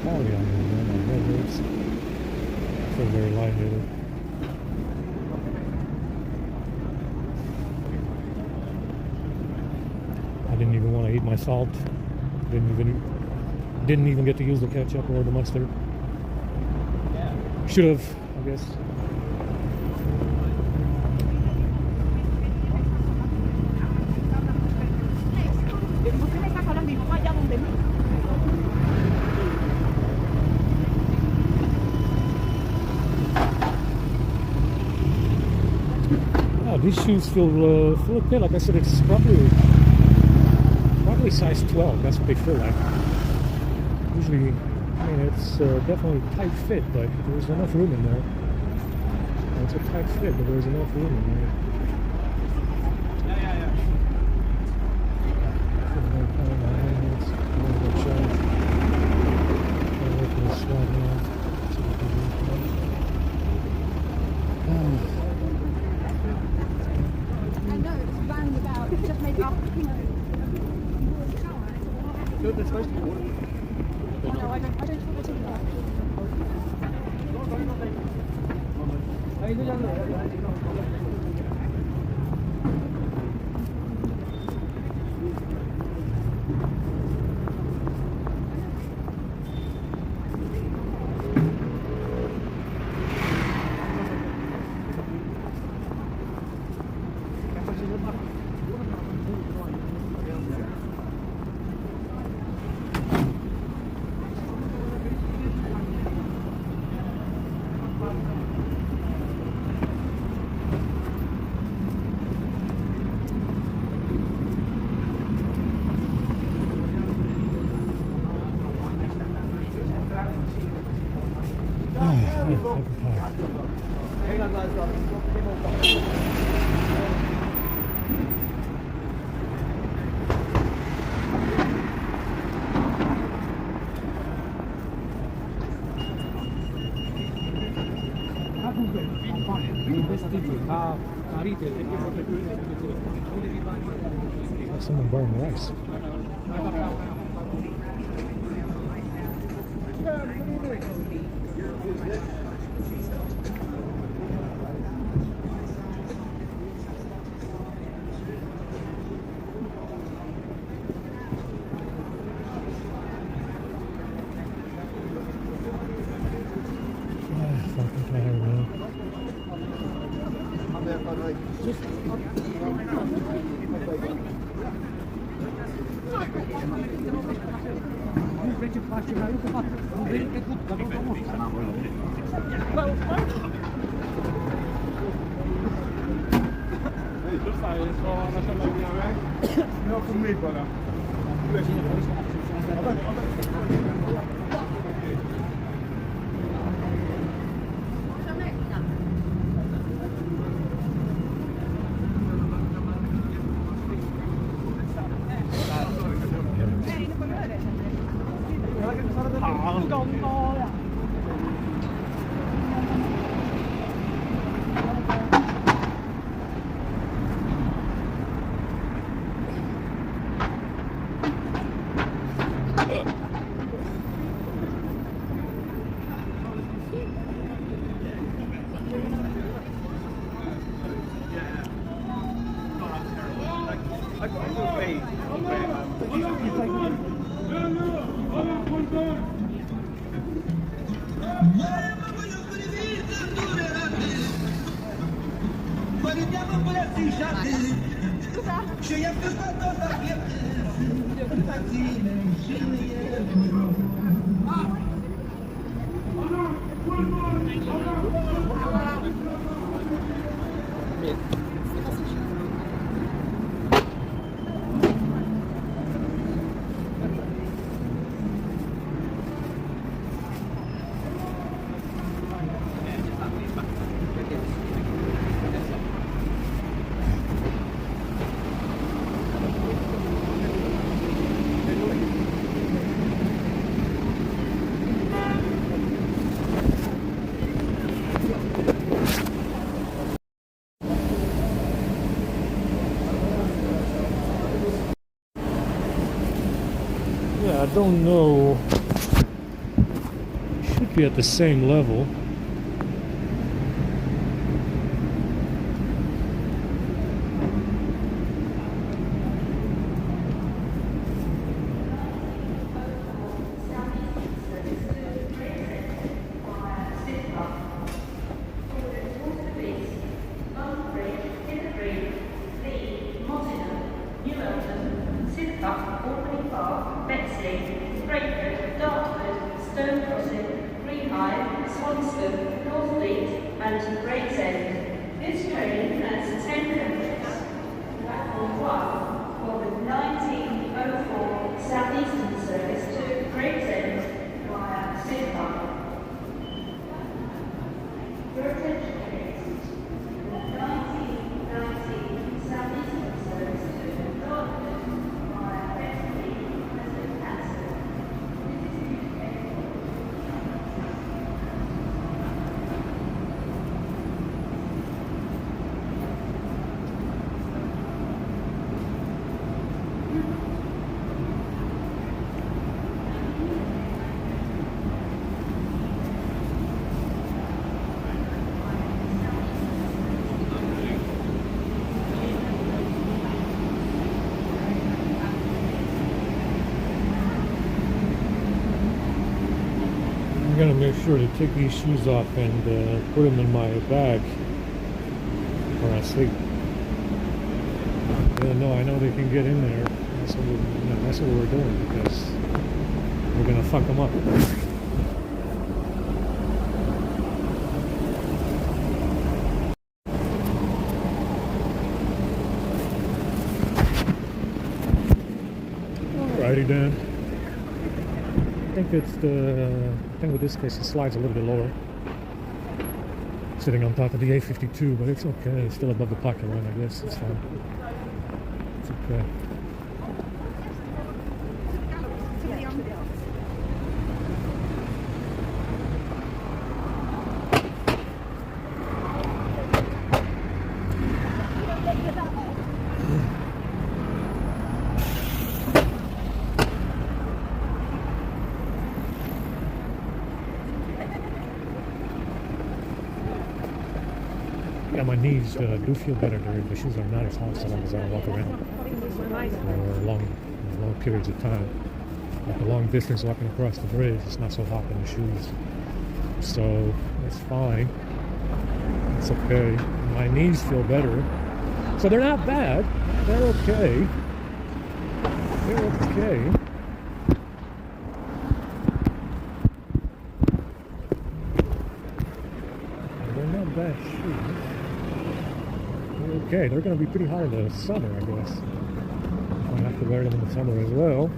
foggy on here, man. My head hurts. I feel very lightheaded. I didn't even want to eat my salt. Didn't even get to use the ketchup or the mustard. Should have, I guess. Oh, these shoes feel okay. Like I said, it's probably size 12. That's what they feel like. Usually, I mean, it's definitely tight fit, but there's enough room in there. It's a tight fit, but there's enough room in there. Someone burned rice. Fucking tired, man. I don't know should be at the same level. And Gravesend. This train has 10 coaches. Platform 1 for the 1904 Southeastern service to Gravesend via Sidcup. Your attention please. The 1919 Southeastern service to Dartford via Bexley has been cancelled. I'm gonna make sure to take these shoes off and put them in my bag when I sleep. Yeah, no, I know they can get in there. That's what we're doing because we're gonna fuck them up. Alrighty then. I think with this case it slides a little bit lower. Sitting on top of the A52, but it's okay. It's still above the pocket line, I guess. It's fine. It's okay. Yeah, my knees do feel better. The shoes are not as hot so long as I walk around for long periods of time. Like a long distance walking across the bridge, it's not so hot in the shoes. So it's fine. It's okay. My knees feel better. So they're not bad. They're okay. They're okay. They're not bad shoes. Okay, they're going to be pretty hot in the summer, I guess. I have to wear them in the summer as well.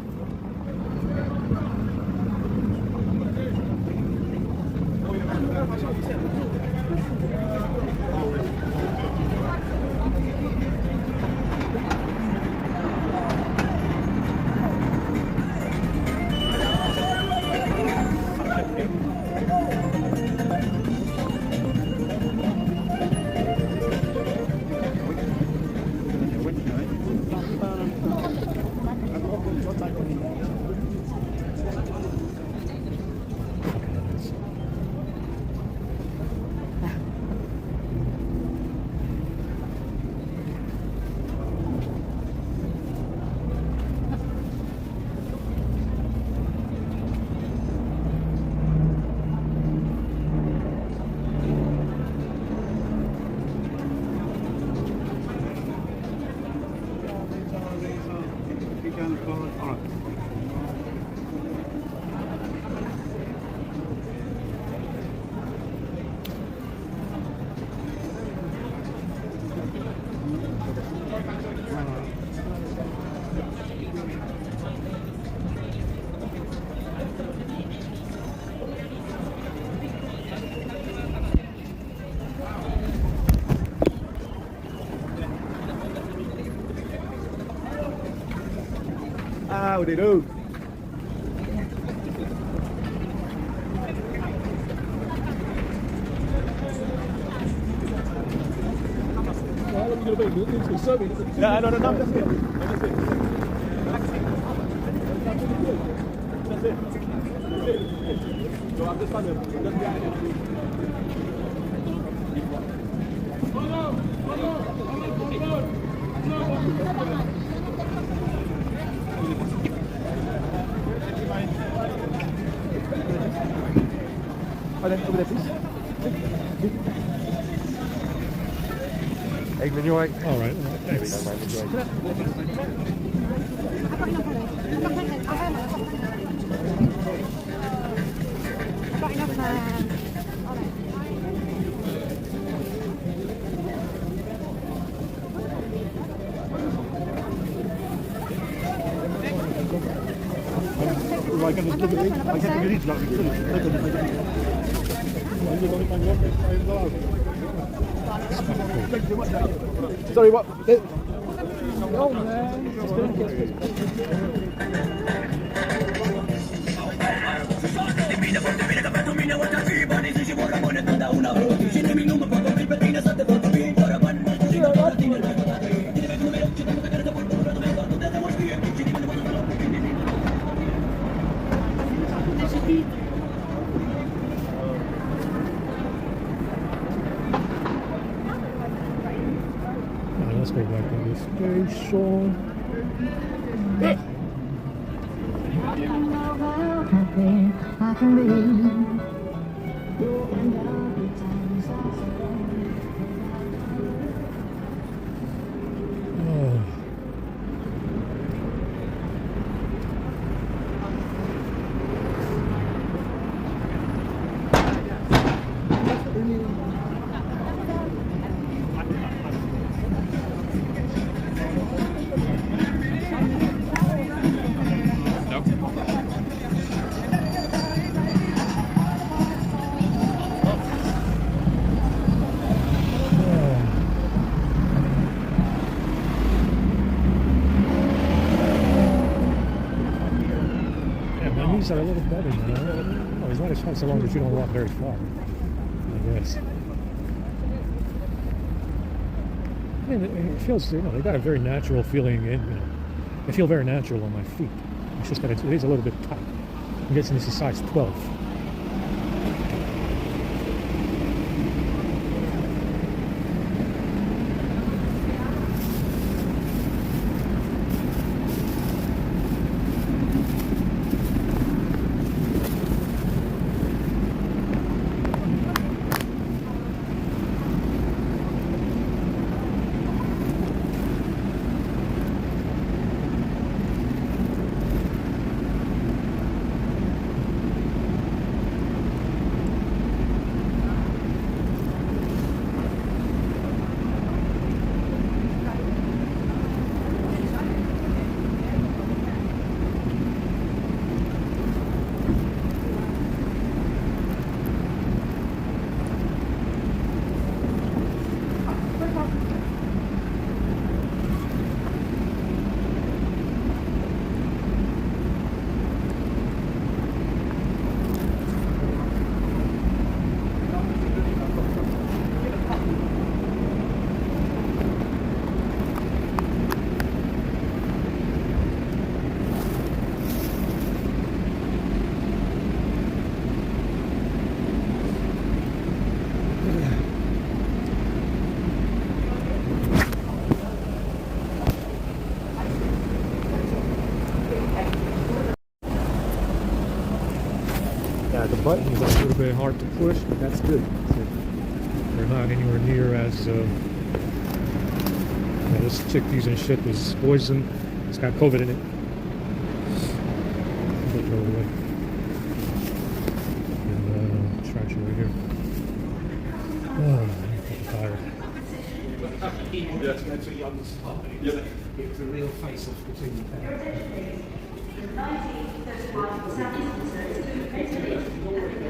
Howdy do. Yeah, no, that's it. That's it. That's it. So I'm just trying to just behind it. Oh, then over there, please. Eggman, you alright? All right, thanks. I can just look at it. I can reach that. Sorry, what? No, Let's go back to the station. Are a little better, you know. It's not as fun so long as you don't walk very far, I guess. I mean, it feels, you know, they got a very natural feeling in, you know, they feel very natural on my feet. It's just that it is a little bit tight. I'm guessing this is size 12. The buttons are a little bit hard to push, but that's good. They're not anywhere near as this chickpeas and shit is poison. It's got COVID in it. Put it over there. And trash over here. Oh, I'm tired. That's a young spot. It was a real face-off between the pair. 1931 Southeastern Service to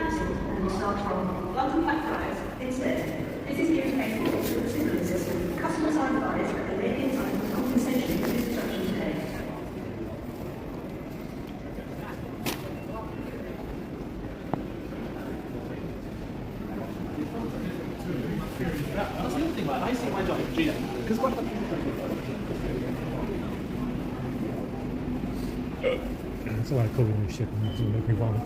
cancelled and will start from London Blackfriars instead. This is irritating to the signalling system. Customers are advised that there may be entitled to compensation for this disruption today. That's the other thing, like, I see my job at GM, because what It's a lot of COVID and shit. It's gonna make me vomit.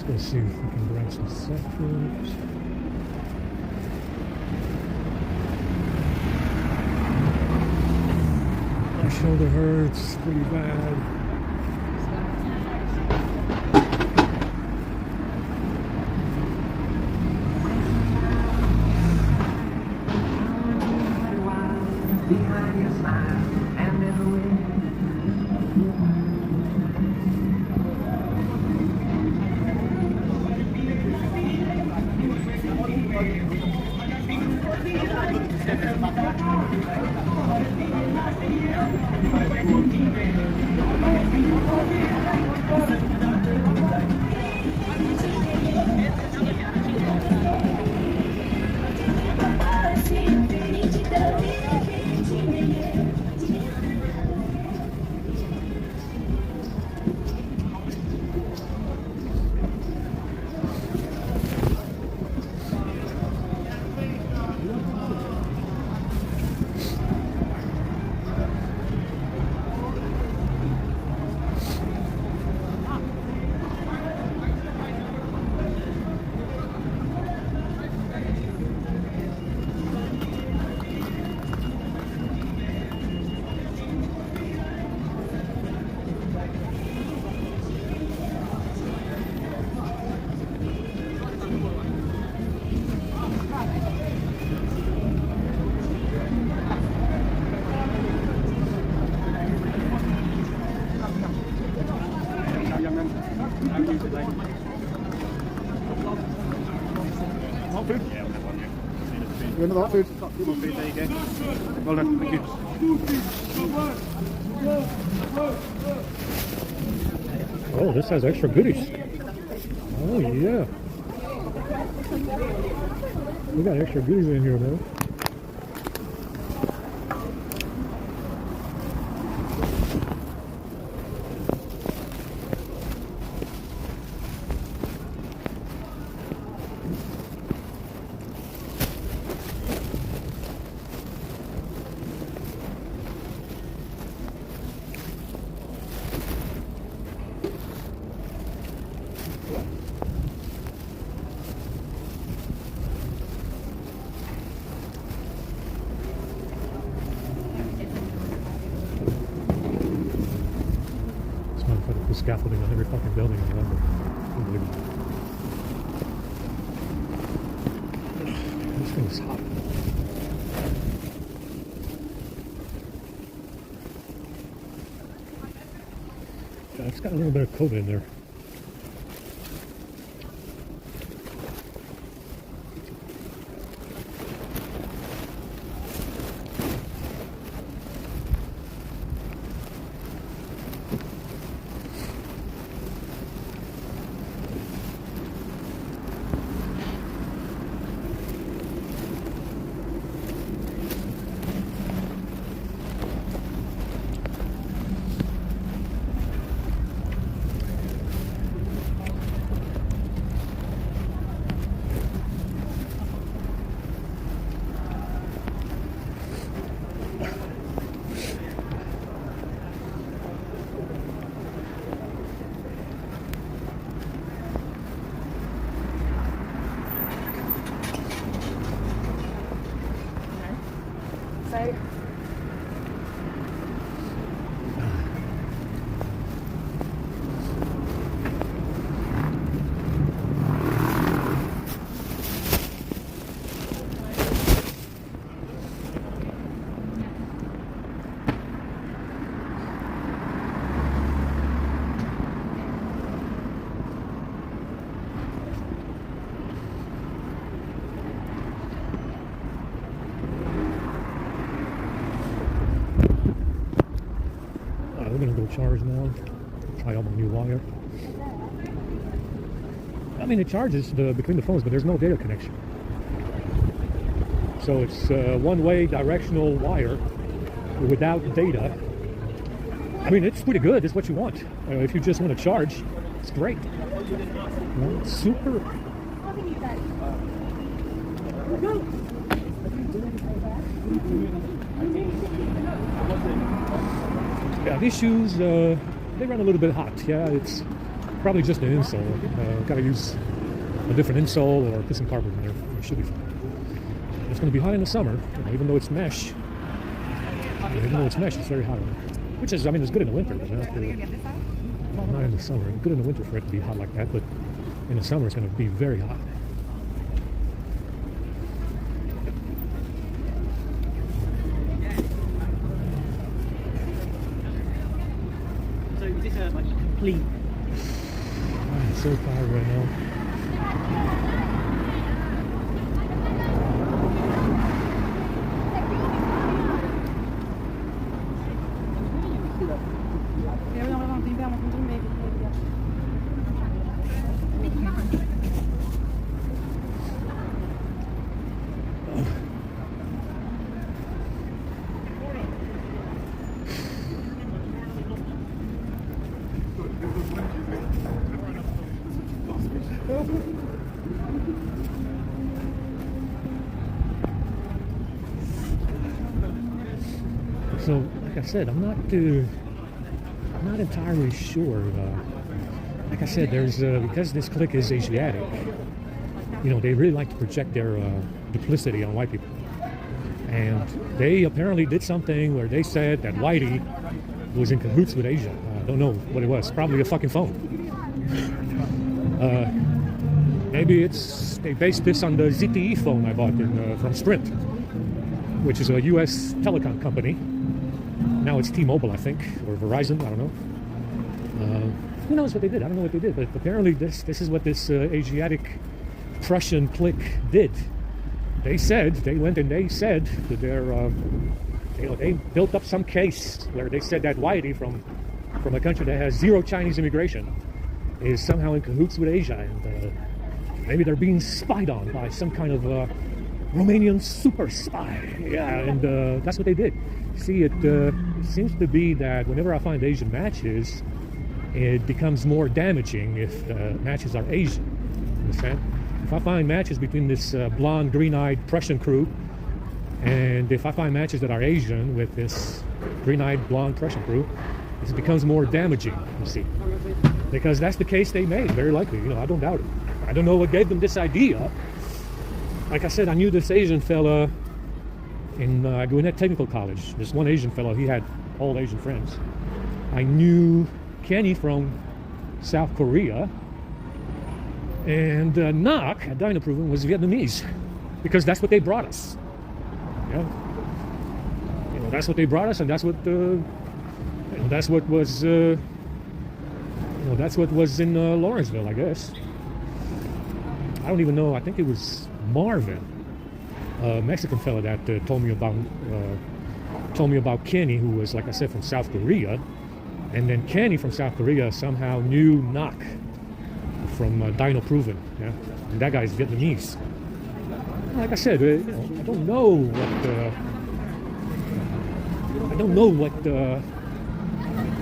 Let's go see if we can grab some sectors. My shoulder hurts pretty bad. Behind your smile and never win. Hot food? You want another hot food? More food, there you go. Well done, thank you. Oh, this has extra goodies. Oh, yeah. We got extra goodies in here, though. The scaffolding on every fucking building in London. Unbelievable. This thing is hot. Yeah, it's got a little bit of COVID in there. So We're gonna go charge now. Try out my new wire. I mean, it charges between the phones, but there's no data connection. So it's one-way directional wire without data. I mean, it's pretty good. It's what you want. If you just want to charge, it's great. It's super. Yeah, these shoes, they run a little bit hot. Yeah, it's Probably just an insole. Got to use a different insole or put some carbon in there. It should be fine. It's going to be hot in the summer, even though it's mesh. Even though it's mesh, it's very hot. Which is, I mean, it's good in the winter, but not in the summer. It's good in the winter for it to be hot like that, but in the summer it's going to be very hot. So is this like a complete? I'm so tired right now. So, like I said, I'm not entirely sure. Like I said, there's because this clique is Asiatic. You know, they really like to project their duplicity on white people, and they apparently did something where they said that Whitey was in cahoots with Asia. I don't know what it was. Probably a fucking phone. Maybe they based this on the ZTE phone I bought from Sprint, which is a U.S. telecom company. Now it's T-Mobile, I think, or Verizon. I don't know. Who knows what they did? I don't know what they did, but apparently this is what this Asiatic Prussian clique did. They went and they said that they built up some case where they said that Whitey from a country that has zero Chinese immigration is somehow in cahoots with Asia, and maybe they're being spied on by some kind of Romanian super spy. Yeah, and that's what they did. See, it seems to be that whenever I find Asian matches, it becomes more damaging if the matches are Asian. Understand? If I find matches between this blonde, green-eyed Prussian crew, and if I find matches that are Asian with this green-eyed, blonde Prussian crew, it becomes more damaging, you see. Because that's the case they made, very likely. You know, I don't doubt it. I don't know what gave them this idea. Like I said, I knew this Asian fella in Gwinnett Technical College. This one Asian fellow, he had all Asian friends. I knew Kenny from South Korea, and Nak at Dino Proven was Vietnamese, because that's what they brought us. Yeah, you know, that's what they brought us, and that's what that's what was that's what was in Lawrenceville, I guess. I don't even know. I think it was Marvin, a Mexican fella, that told me about Kenny, who was, like I said, from South Korea. And then Kenny from South Korea somehow knew Nak from Dino Proven. Yeah, and that guy's Vietnamese. Like I said, I don't know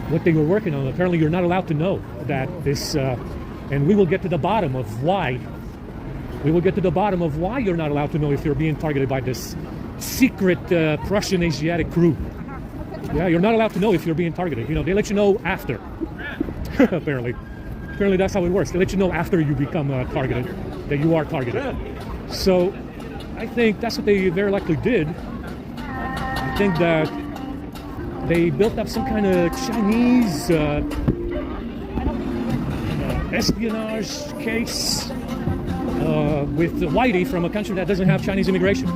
what they were working on. Apparently, you're not allowed to know that this, and we will get to the bottom of why. We will get to the bottom of why you're not allowed to know if you're being targeted by this secret Prussian Asiatic crew. Yeah, you're not allowed to know if you're being targeted. You know, they let you know after. Apparently that's how it works. They let you know after you become targeted, that you are targeted. So I think that's what they very likely did. I think that they built up some kind of Chinese espionage case with Whitey from a country that doesn't have Chinese immigration.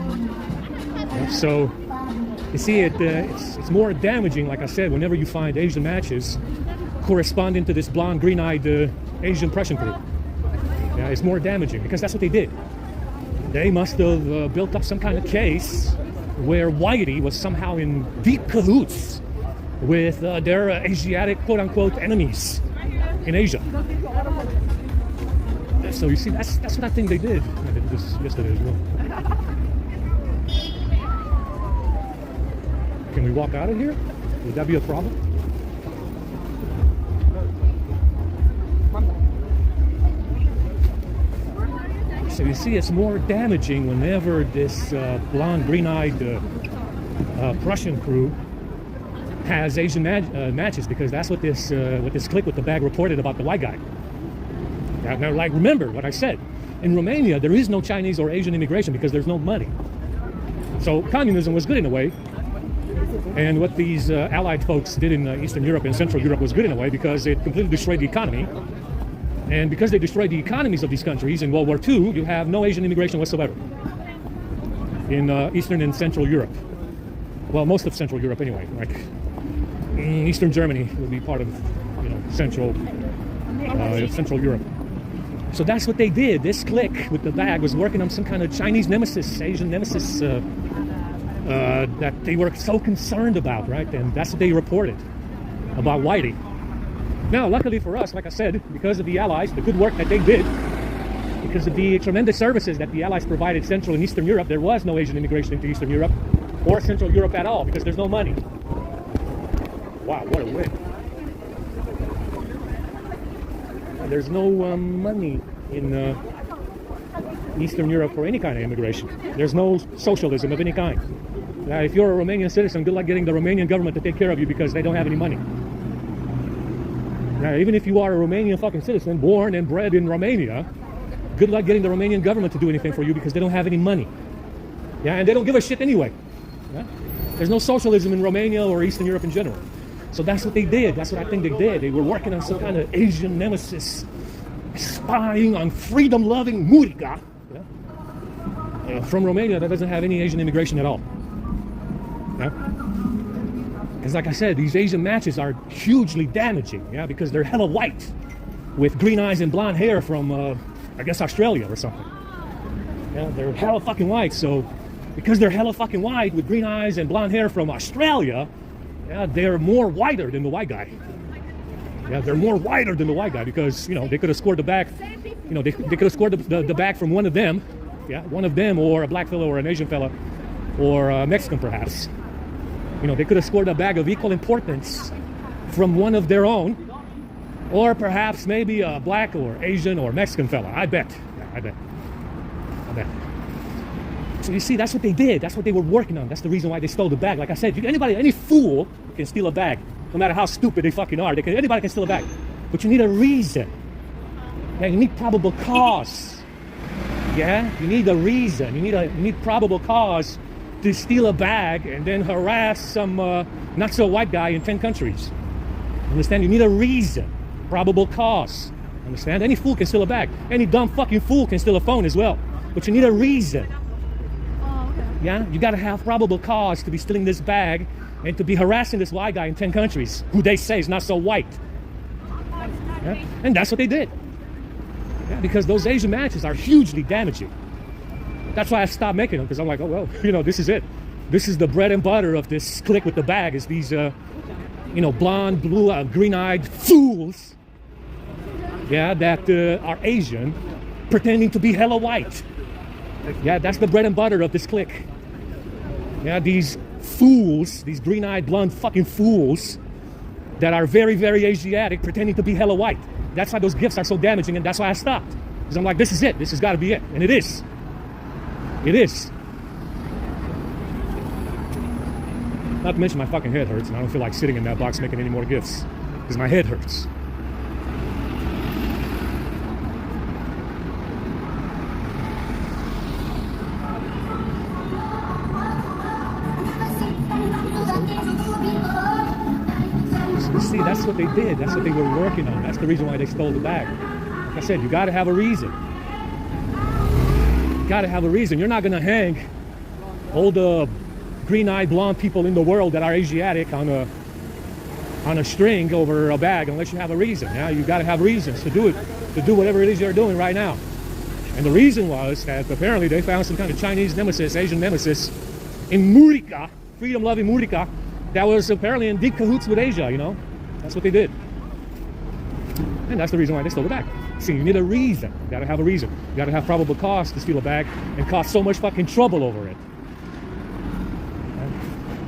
So you see, it's more damaging, like I said, whenever you find Asian matches corresponding to this blonde, green-eyed Asian Prussian crew. Yeah, it's more damaging because that's what they did. They must have built up some kind of case where Whitey was somehow in deep cahoots with their Asiatic, quote-unquote, enemies in Asia. So you see, that's what I think they did. I did this yesterday as well. Can we walk out of here? Would that be a problem? So you see, it's more damaging whenever this blonde, green-eyed Prussian crew has Asian matches, because that's what this clique with the bag reported about the white guy. Now, like, remember what I said. In Romania, there is no Chinese or Asian immigration because there's no money. So communism was good in a way. And what these allied folks did in Eastern Europe and Central Europe was good in a way because it completely destroyed the economy. And because they destroyed the economies of these countries in World War II, you have no Asian immigration whatsoever in Eastern and Central Europe. Well, most of Central Europe anyway. Like Eastern Germany would be part of, Central Europe. So that's what they did. This clique with the bag was working on some kind of Chinese nemesis, Asian nemesis that they were so concerned about, right? And that's what they reported about Whitey. Now, luckily for us, like I said, because of the Allies, the good work that they did, because of the tremendous services that the Allies provided Central and Eastern Europe, there was no Asian immigration into Eastern Europe or Central Europe at all because there's no money. Wow, what a win. There's no money in Eastern Europe for any kind of immigration. There's no socialism of any kind. If you're a Romanian citizen, good luck getting the Romanian government to take care of you because they don't have any money. Now, even if you are a Romanian fucking citizen, born and bred in Romania, good luck getting the Romanian government to do anything for you because they don't have any money. Yeah, and they don't give a shit anyway. Yeah? There's no socialism in Romania or Eastern Europe in general. So that's what they did. That's what I think they did. They were working on some kind of Asian nemesis, spying on freedom-loving Murica from Romania that doesn't have any Asian immigration at all. Yeah? Because like I said, these Asian matches are hugely damaging, yeah, because they're hella white with green eyes and blonde hair from, I guess, Australia or something. Yeah, they're hella fucking white, so because they're hella fucking white with green eyes and blonde hair from Australia, yeah, they're more whiter than the white guy. Yeah, they're more whiter than the white guy because, they could have scored the bag, they could have scored the bag from one of them, yeah, one of them or a black fella or an Asian fella or a Mexican perhaps. They could have scored a bag of equal importance from one of their own, or perhaps maybe a black or Asian or Mexican fella. I bet. So you see, that's what they did. That's what they were working on. That's the reason why they stole the bag. Like I said, any fool can steal a bag, no matter how stupid they fucking are. Anybody can steal a bag, but you need a reason. Yeah, you need probable cause. Yeah, you need a reason. You need probable cause to steal a bag and then harass some not so white guy in 10 countries. Understand? You need a reason, probable cause. Understand? Any fool can steal a bag. Any dumb fucking fool can steal a phone as well. But you need a reason. Yeah, you got to have probable cause to be stealing this bag and to be harassing this white guy in 10 countries who they say is not so white. Yeah? And that's what they did. Yeah, because those Asian matches are hugely damaging. That's why I stopped making them, because I'm like, oh, well, this is it. This is the bread and butter of this clique with the bag, is these, blonde, blue, green-eyed fools, yeah, that are Asian, pretending to be hella white. Yeah, that's the bread and butter of this clique. Yeah, these fools, these green-eyed, blonde fucking fools that are very, very Asiatic, pretending to be hella white. That's why those gifts are so damaging, and that's why I stopped. Because I'm like, this is it. This has got to be it. And it is. It is. Not to mention my fucking head hurts, and I don't feel like sitting in that box making any more gifts. Because my head hurts. See, that's what they did. That's what they were working on. That's the reason why they stole the bag. Like I said, you got to have a reason. You got to have a reason. You're not going to hang all the green-eyed blonde people in the world that are Asiatic on a string over a bag unless you have a reason. Yeah, you got to have reasons to do it, to do whatever it is you're doing right now. And the reason was that apparently they found some kind of Chinese nemesis, Asian nemesis in Murica, freedom-loving Murica, that was apparently in deep cahoots with Asia, That's what they did. And that's the reason why they stole the bag. See, you need a reason. You gotta have a reason. You gotta have probable cause to steal a bag and cause so much fucking trouble over it.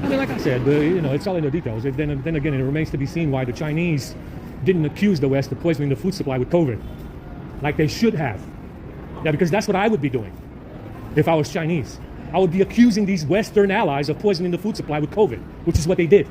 I mean, like I said, it's all in the details. Then again, it remains to be seen why the Chinese didn't accuse the West of poisoning the food supply with COVID. Like they should have. Yeah, because that's what I would be doing if I was Chinese. I would be accusing these Western allies of poisoning the food supply with COVID, which is what they did.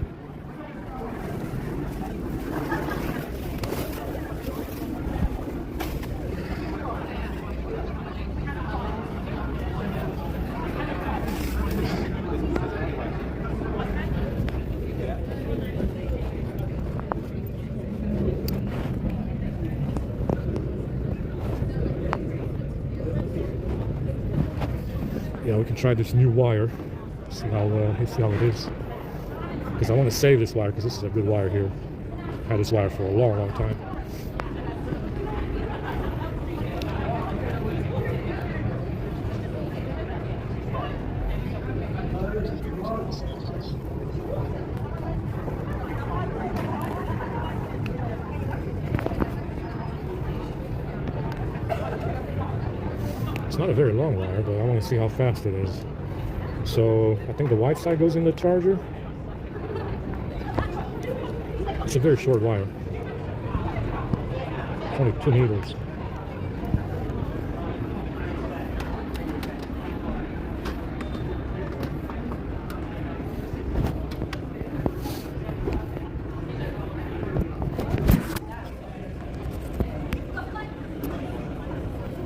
Yeah, we can try this new wire. See how it is. Because I want to save this wire because this is a good wire here. I've had this wire for a long, long time. It's not a very long wire, but I want to see how fast it is. So I think the white side goes in the charger. It's a very short wire. It's only 2 meters.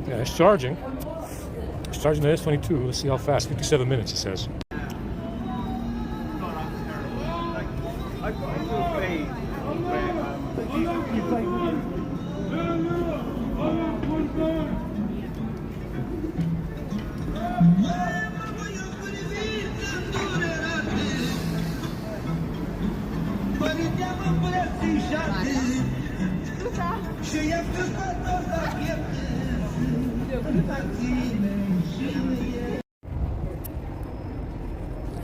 Yeah, it's charging. It's charging the S22. Let's see how fast. 57 minutes, it says.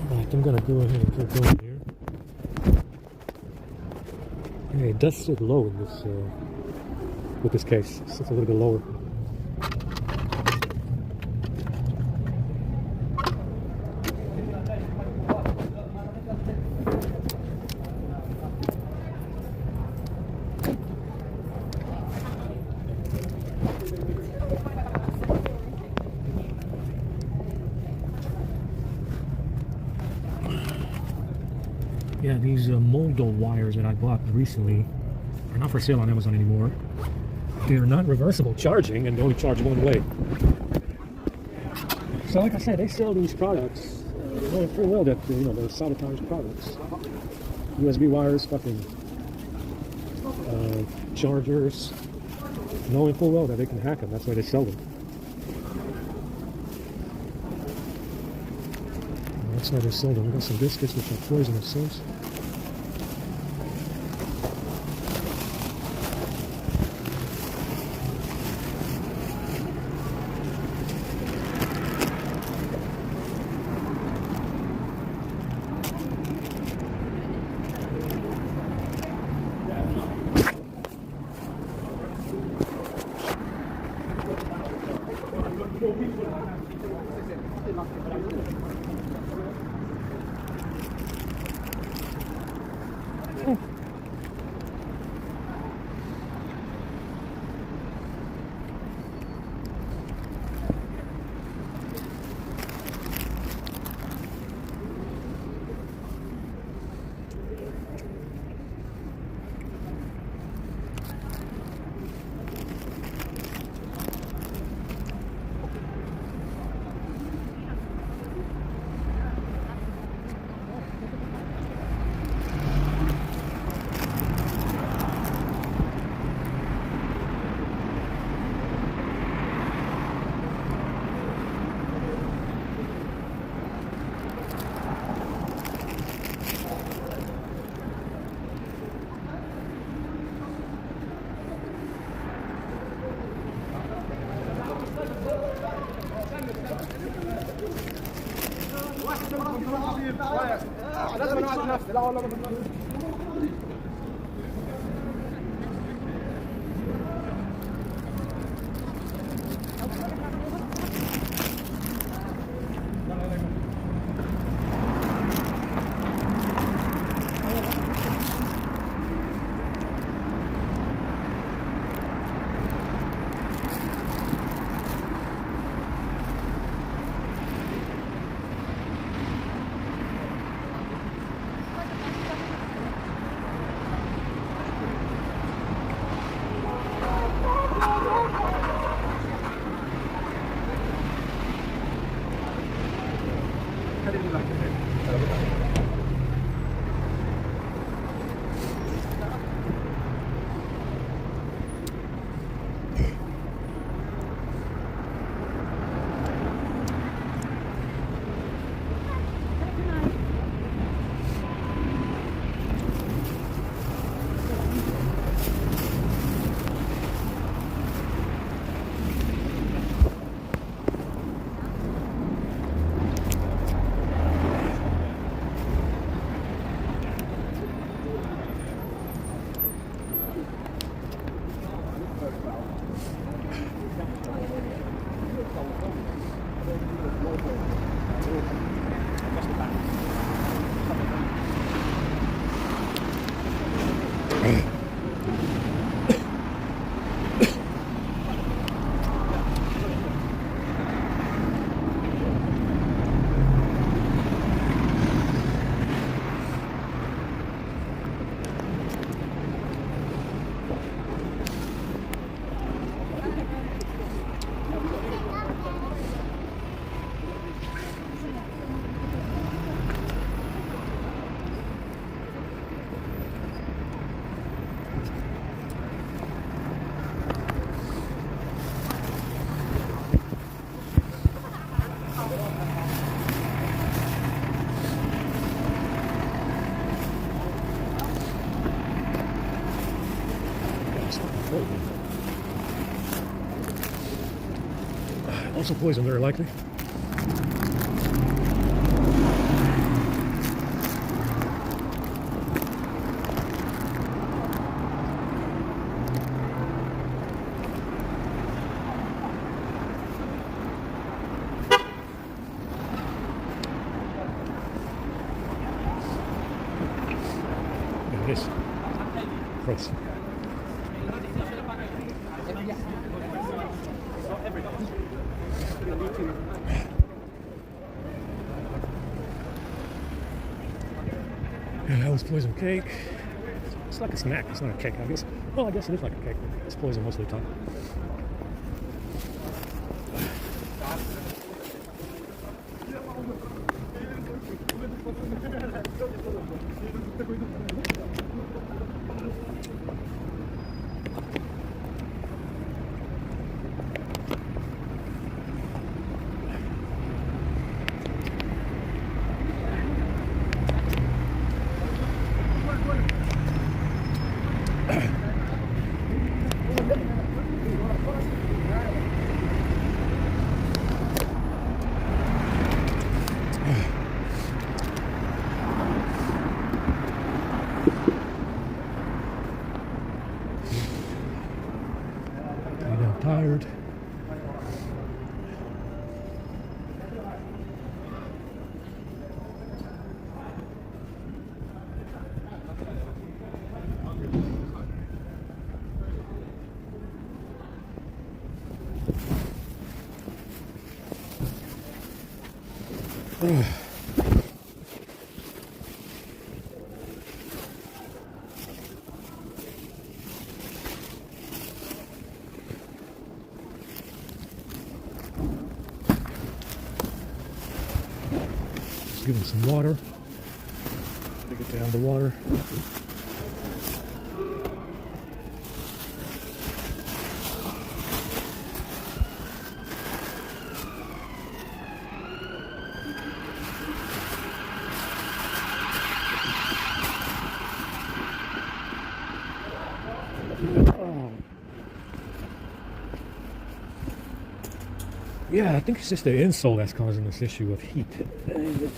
Alright, I'm gonna go ahead and keep going here. Yeah, it does sit low in this with this case. It sits a little bit lower. Yeah, these Moldo wires that I bought recently are not for sale on Amazon anymore. They're not reversible charging, and they only charge one way. So like I said, they sell these products knowing pretty well that they're sabotaged products. USB wires, fucking chargers, knowing full well that they can hack them. That's why they sell them. That's why they sell them. We got some biscuits which are poisonous sense. لازم انا اعرف نفسي لا والله Also poison, very likely. It is. Gross. Yeah, that was poison cake. It's like a snack. It's not a cake, I guess. Well, I guess it is like a cake, but it's poison most of the time. I'm tired. Just give him some water. To get down the water. Yeah, I think it's just the insole that's causing this issue of heat. And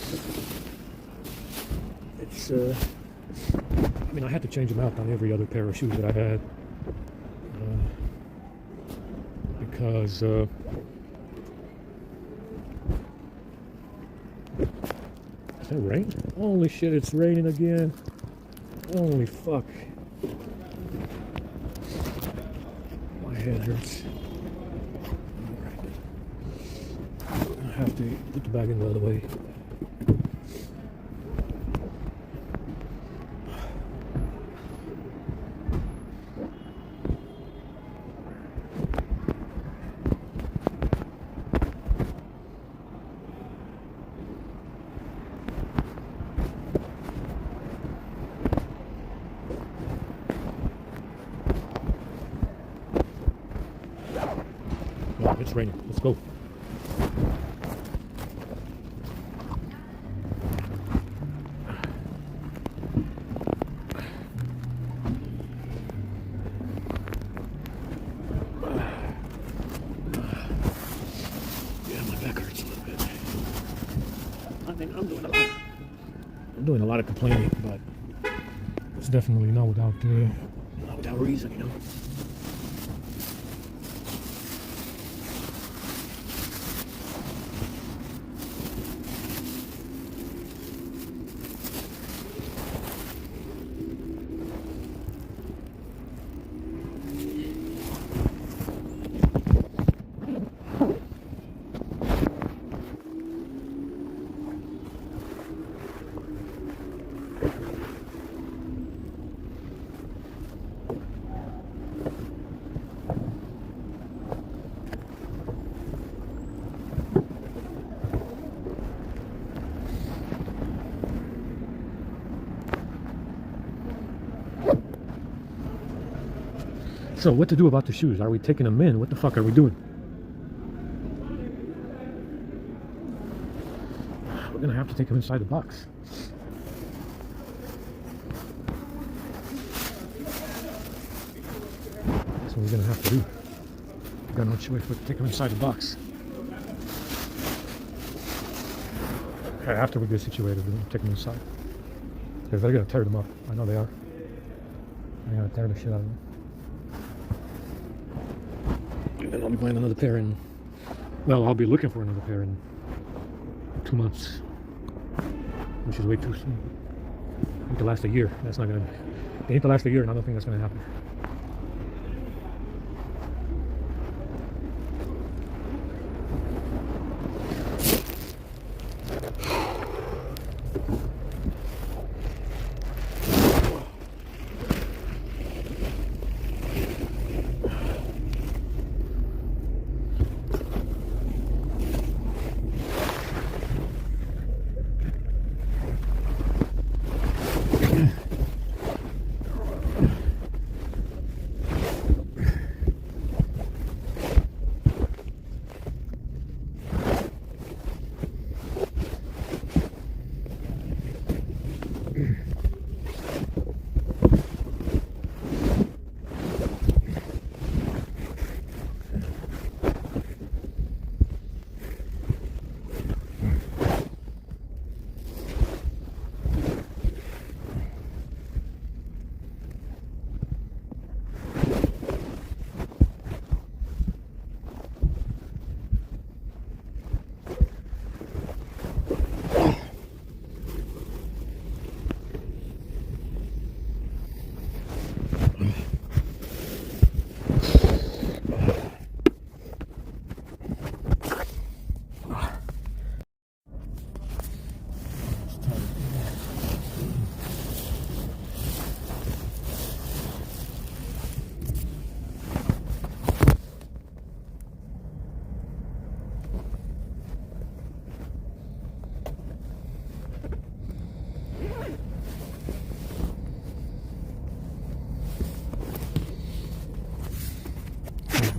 I mean, I had to change them out on every other pair of shoes that I had. Because, is that rain? Holy shit, it's raining again. Holy fuck. My head hurts. I have to put the bag in the other way. Oh, it's raining. Let's go. I'm doing a lot of complaining, but it's definitely not without reason, you know. So what to do about the shoes? Are we taking them in? What the fuck are we doing? We're gonna have to take them inside the box. what we're gonna have to do. We've got no choice but to take them inside the box. After we get situated, we're gonna take them inside. Because they're gonna tear them up. I know they are. They're gonna tear the shit out of them. And then I'll be buying another pair in, well, I'll be looking for another pair in 2 months. Which is way too soon. It need to last a year. That's not gonna, they need to last a year, and I don't think that's gonna happen.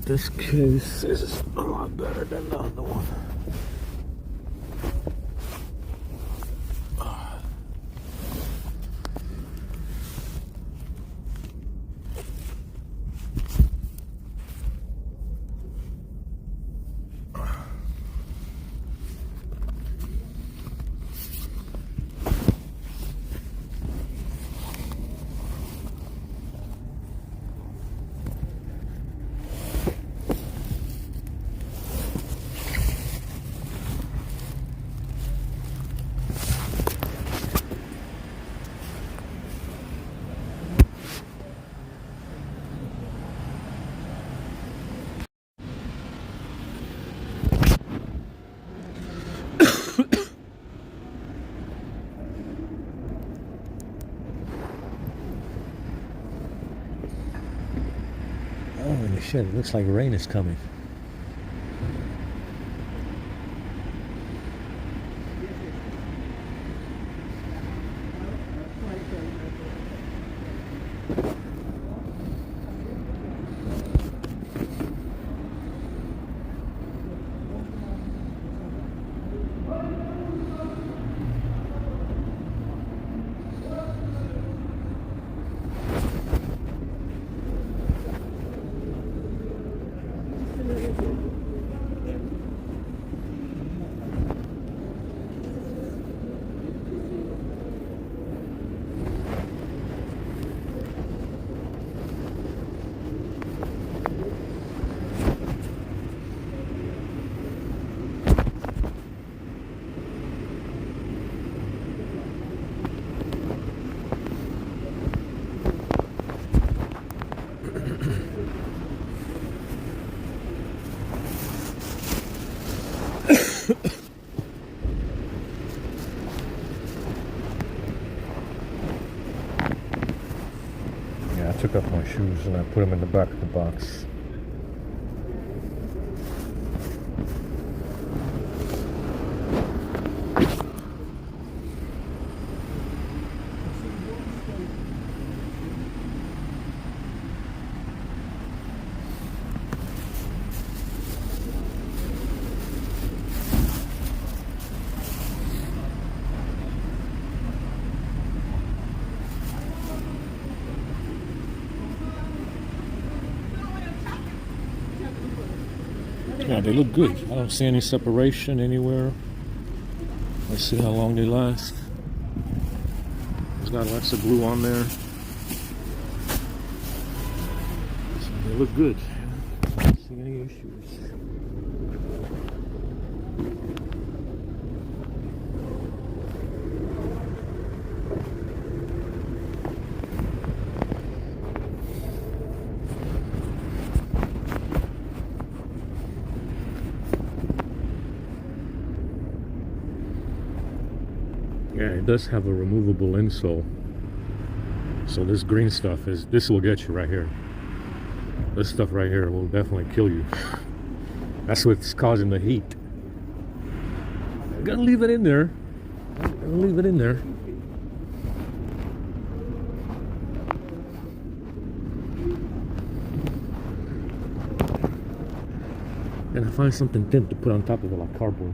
This case is a lot better than the other one. Holy shit, it looks like rain is coming. Yeah, I took off my shoes and I put them in the back of the box. Yeah, they look good. I don't see any separation anywhere. Let's see how long they last. There's got lots of glue on there. So they look good. I don't see any issues. Yeah, it does have a removable insole. So this green stuff this will get you right here. This stuff right here will definitely kill you. That's what's causing the heat. I gotta leave it in there. Gotta leave it in there. And I find something thin to put on top of it, like cardboard.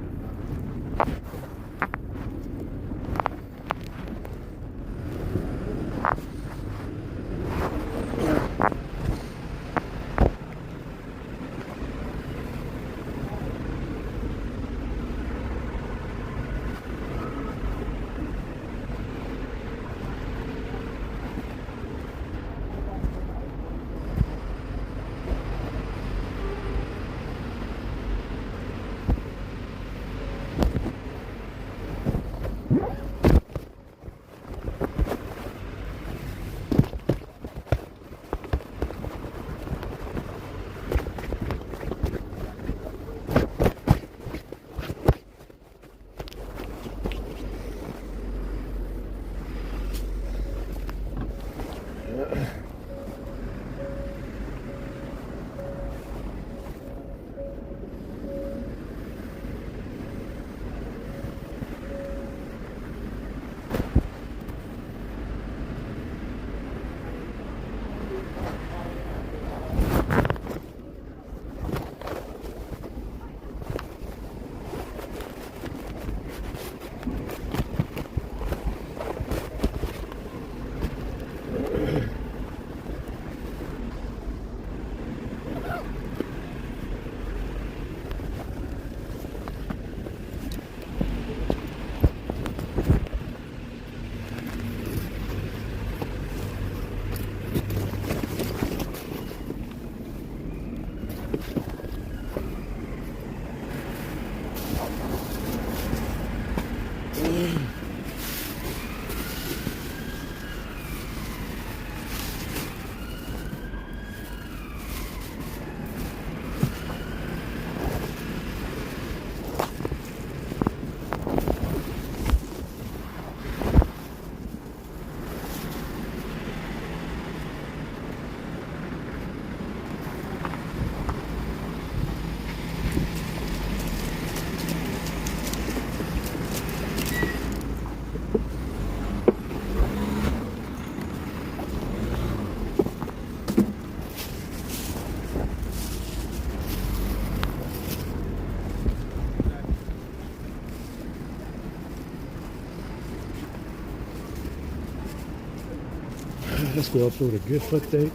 Let's go up through the gift update.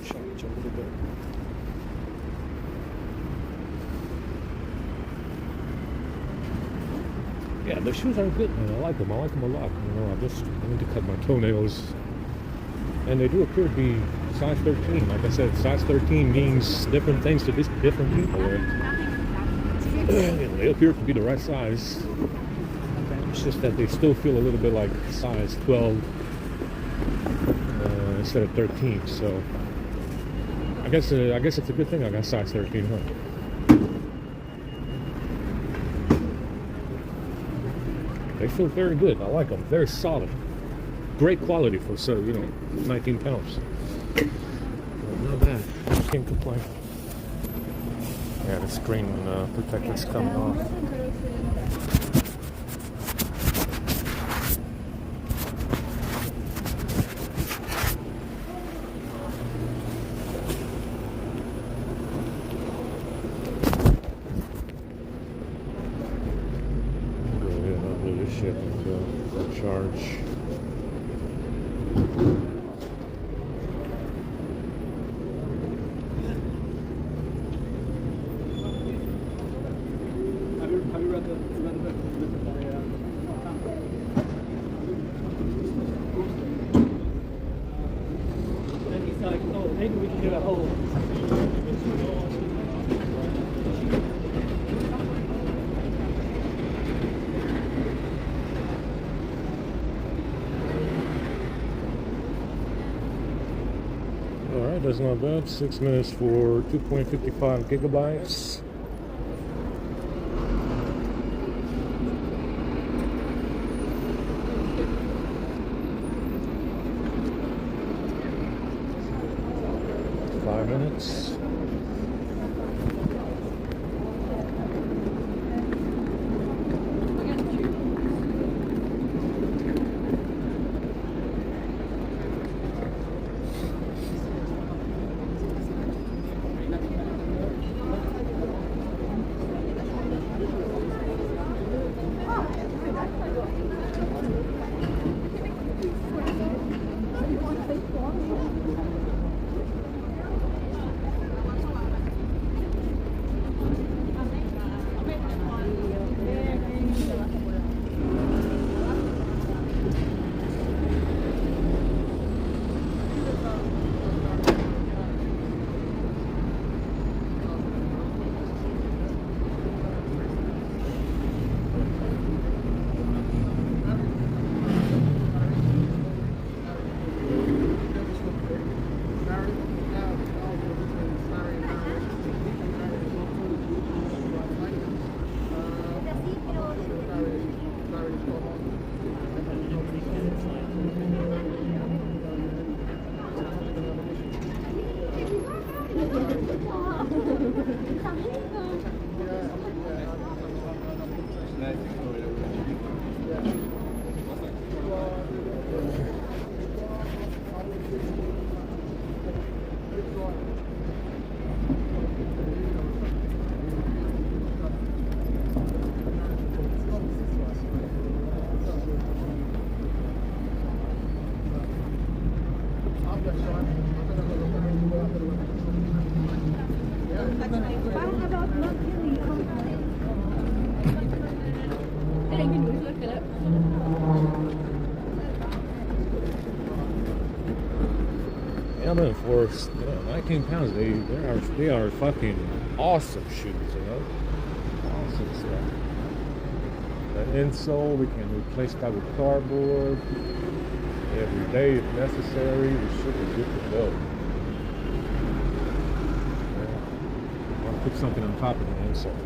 Charge a little bit. Yeah, the shoes are good, man. I like them. I like them a lot. You know, I need to cut my toenails, and they do appear to be size 13. Like I said, size 13 means different things to different people. Right? They appear to be the right size. It's just that they still feel a little bit like size 12 instead of 13. So I guess it's a good thing I got size 13, huh? They feel very good. I like them. Very solid. Great quality for 19 pounds. Not bad. Can't complain. Yeah, the screen protector's coming off. Charge. Maybe we can do a whole. Alright, that's not bad. 6 minutes for 2.55 gigabytes. Minutes. I'm in Forest, 19 pounds. They are fucking awesome shoes, you know. Awesome stuff. The insole we can replace that with cardboard every day if necessary. We should be good to go. I want to put something on top of the insole.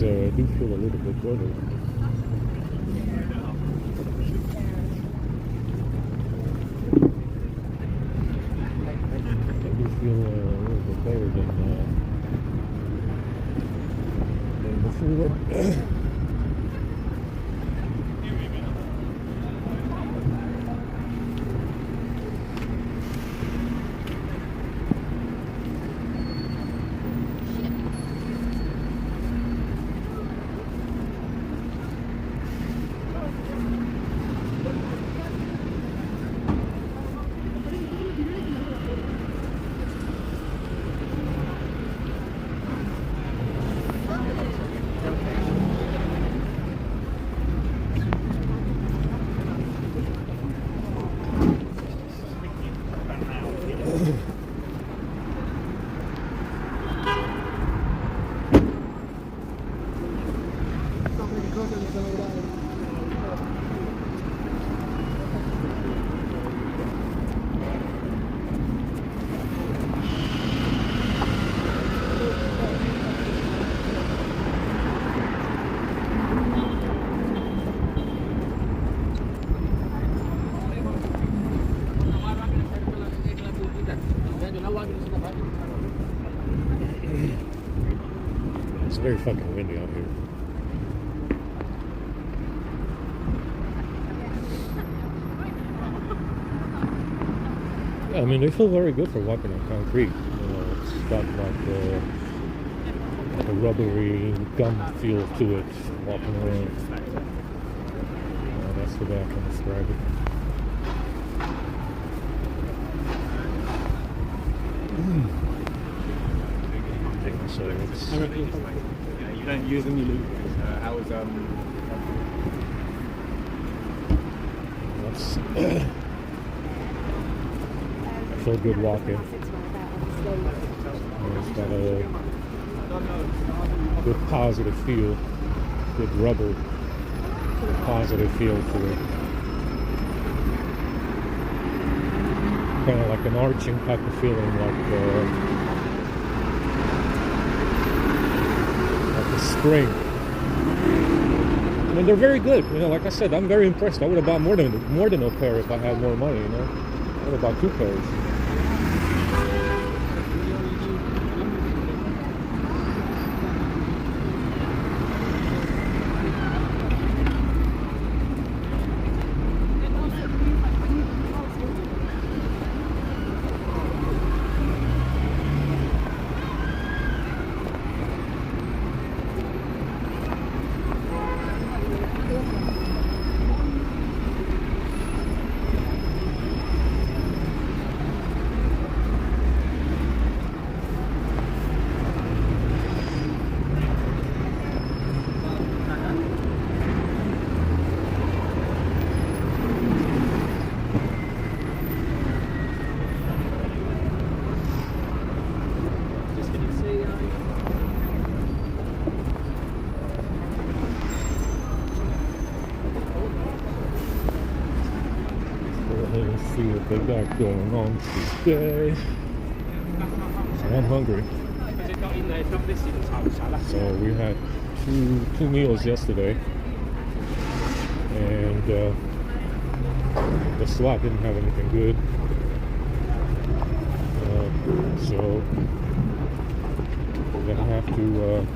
do feel a little bit better. I do feel a little bit better than before. It's very fucking windy out here. Yeah, I mean, they feel very good for walking on concrete. You know, it's got like a rubbery gum feel to it, walking around. That's the way I can describe it. So it's... You don't use them, you lose. How was That's... I feel good walking. It's got a good positive feel, good rubber positive feel to it. Kind of like an arching type of feeling, like a spring. I mean, they're very good. You know, like I said, I'm very impressed. I would have bought more than a pair if I had more money. You know, I would have bought 2 pairs. Let's see what they got going on today. So I'm hungry. So we had two meals yesterday, and the slot didn't have anything good. So we're gonna have to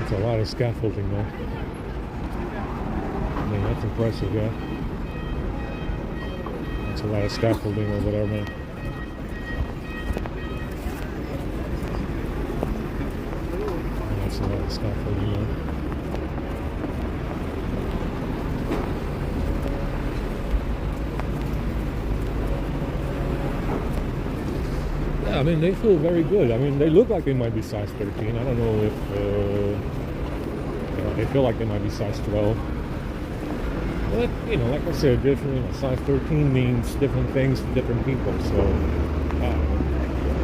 it's a lot of scaffolding though. I mean, that's impressive, yeah. That's a lot of scaffolding over there, man. That's a lot of scaffolding, yeah. Yeah, I mean, they feel very good. I mean, they look like they might be size 13. I don't know if they feel like they might be size 12. But, you know, like I said, different, size 13 means different things to different people. So,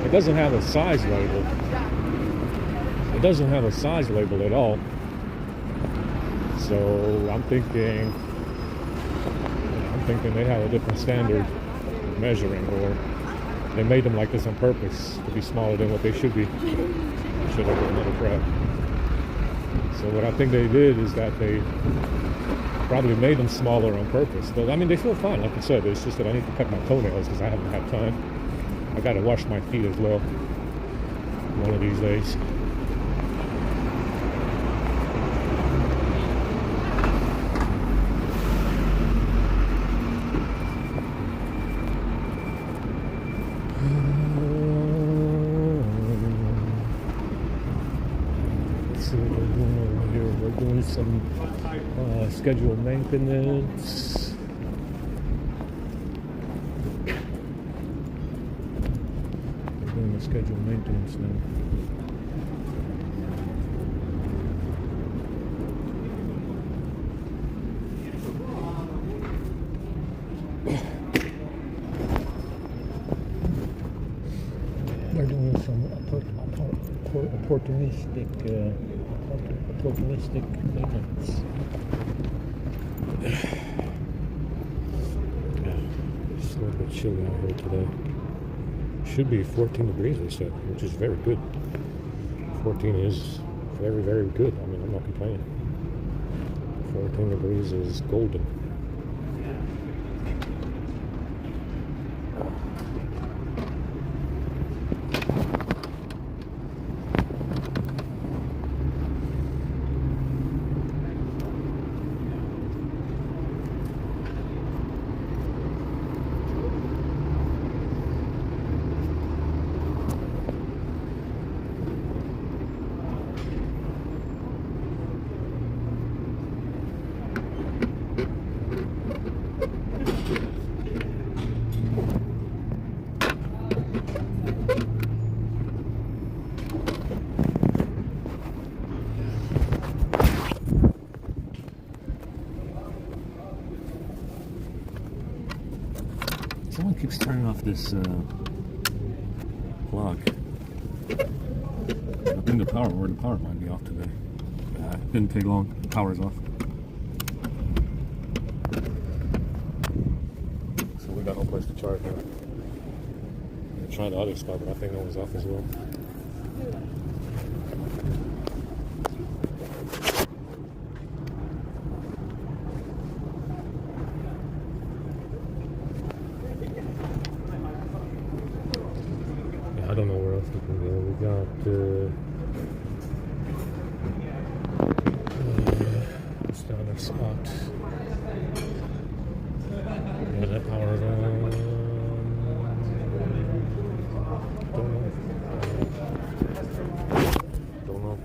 it doesn't have a size label. It doesn't have a size label at all. So, I'm thinking thinking they have a different standard measuring, or they made them like this on purpose to be smaller than what they should be. Should have another crap. So what I think they did is that they probably made them smaller on purpose. But I mean, they feel fine, like I said. It's just that I need to cut my toenails because I haven't had time. I got to wash my feet as well one of these days. We're doing some scheduled maintenance. We're doing the scheduled maintenance now. We're doing some opportunistic maintenance. Yeah, it's a little bit chilly out here today. Should be 14 degrees, they said, which is very good. 14 is very, very good. I mean, I'm not complaining. 14 degrees is golden. Someone keeps turning off this plug. I think the power might be off today. It didn't take long. The power's off. So we got no place to charge now. I'm trying the other spot, but I think that one's off as well. I don't know where else we can go. We got what's the other spot? Yeah, that power's on. Don't know.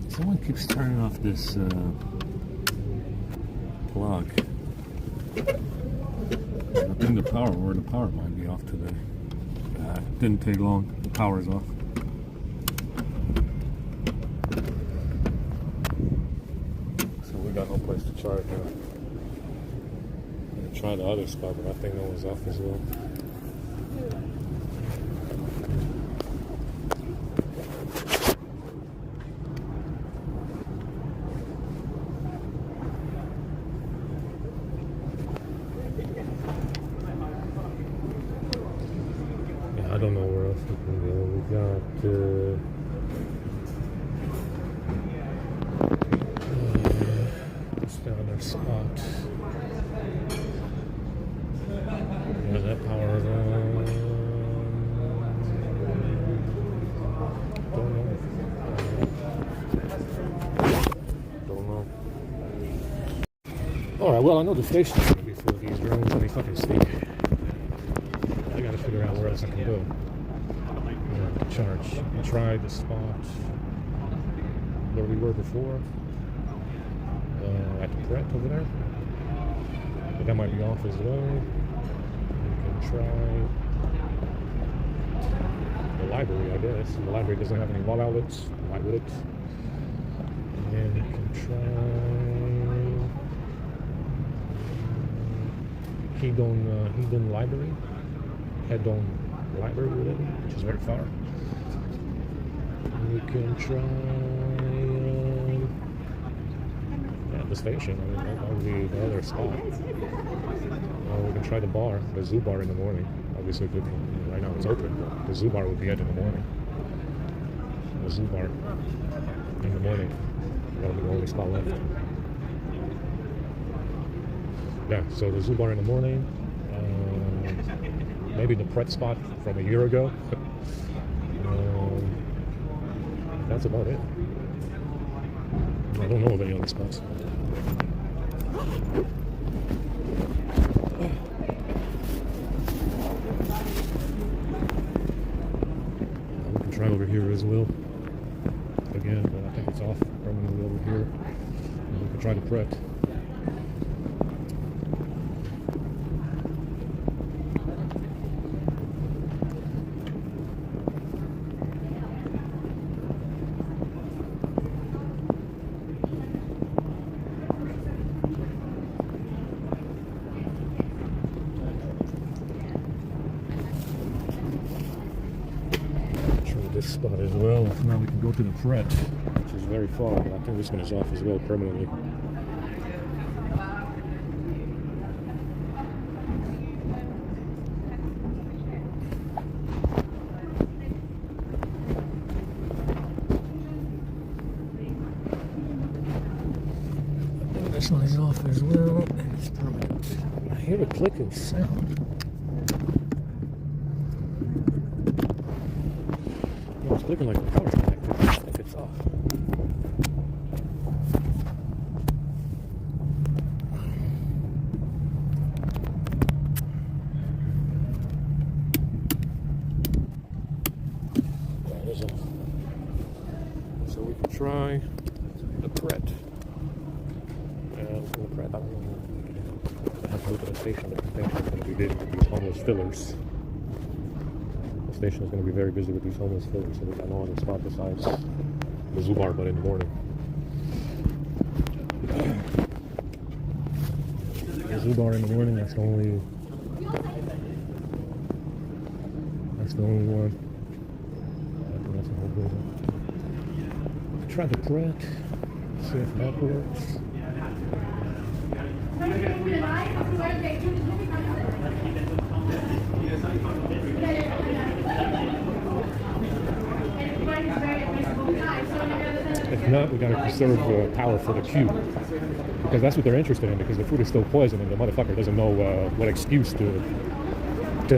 Someone keeps turning off this plug. I think the power might be off today. It didn't take long. The power's off. So we got no place to charge now. I'm gonna try the other spot, but I think that one's off as well. I don't know where else we can go. We got what's the other spot? Yeah, that power's on. Alright, well, I know the station's gonna be full of these drones. Let me fucking see. I gotta figure out where else I can go. Charge. We tried the spot where we were before. At the Pret over there. But that might be off as well. We can try the library, I guess. The library doesn't have any wall outlets. Why would it? And we can try Hedon Library. Hedon Library, which is very far. We can try the station. I mean, that would be the other spot. We can try the bar, the zoo bar in the morning. Obviously, right now it's open, but the zoo bar would be it in the morning. The zoo bar in the morning. That'll be the only spot left. Yeah, so the zoo bar in the morning. Maybe the Pret spot from a year ago. That's about it. I don't know of any other spots. We can try over here as well. Again, but I think it's off permanently over here. We can try the Pret. This spot as well. Now we can go to the Pret, which is very far, but I think this one is off as well permanently. This one is off as well, and it's permanent. I hear a clicking sound. It's looking like the power's connected. I think it's off. That is off. So we can try the Pret. Let's go Pret. I don't know. I have to look at the station. The station is going to be busy with these homeless fillers. The station is going to be very busy with these homeless fillers, so we got no other spot besides the zoo bar, but in the morning. The zoo bar in the morning, that's the only one. I think that's the whole building. Try the Pret, see if that works. If not, we gotta conserve power for the queue, because that's what they're interested in. Because the food is still poison, and the motherfucker doesn't know what excuse to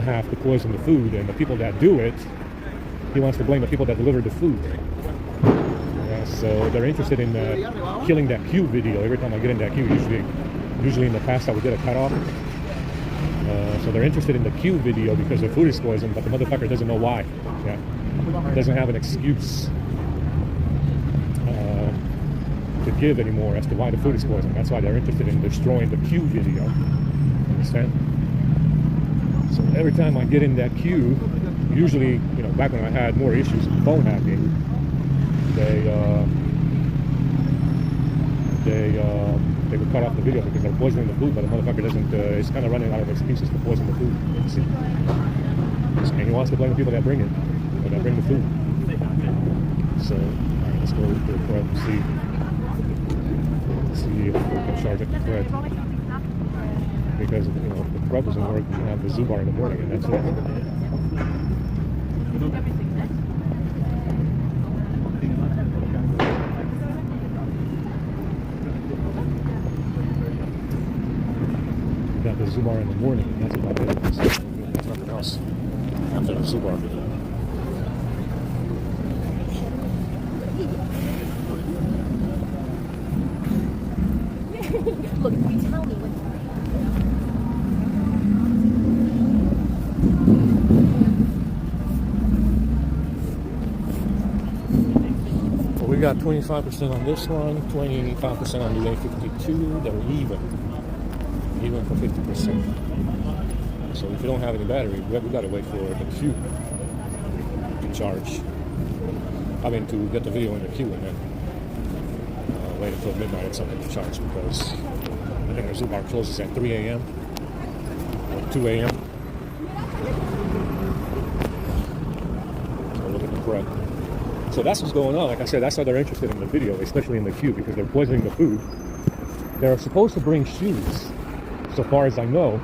have to poison the food. And the people that do it, he wants to blame the people that delivered the food. Yeah, so they're interested in killing that queue video. Every time I get in that queue, usually in the past I would get a cutoff. So they're interested in the queue video because the food is poisoned, but the motherfucker doesn't know why. Yeah, doesn't have an excuse to give anymore as to why the food is poisoned. That's why they're interested in destroying the queue video. Understand? So every time I get in that queue, usually, back when I had more issues with phone hacking, they would cut off the video because they're poisoning the food, but the motherfucker doesn't, it's kind of running out of excuses to poison the food. See? And he wants to blame the people that bring it, or that bring the food. So, alright, let's go to the Pret and see if we can charge at the Pret. Because, if the Pret doesn't work, we have the zoo bar in the morning, and that's it. Got the zoo bar in the morning, and that's about it. There's nothing else after the zoo bar. Look, if you tell me what got 25% on this one, 25% on the A52. They're even for 50%. So if you don't have any battery, we got to wait for the queue to charge. I mean, to get the video in the queue and then wait until midnight or something to charge, because I think the Zubar closes at 3 a.m. or 2 a.m. So look at the bread. So that's what's going on. Like I said, that's why they're interested in the video, especially in the queue, because they're poisoning the food. They're supposed to bring shoes, so far as I know.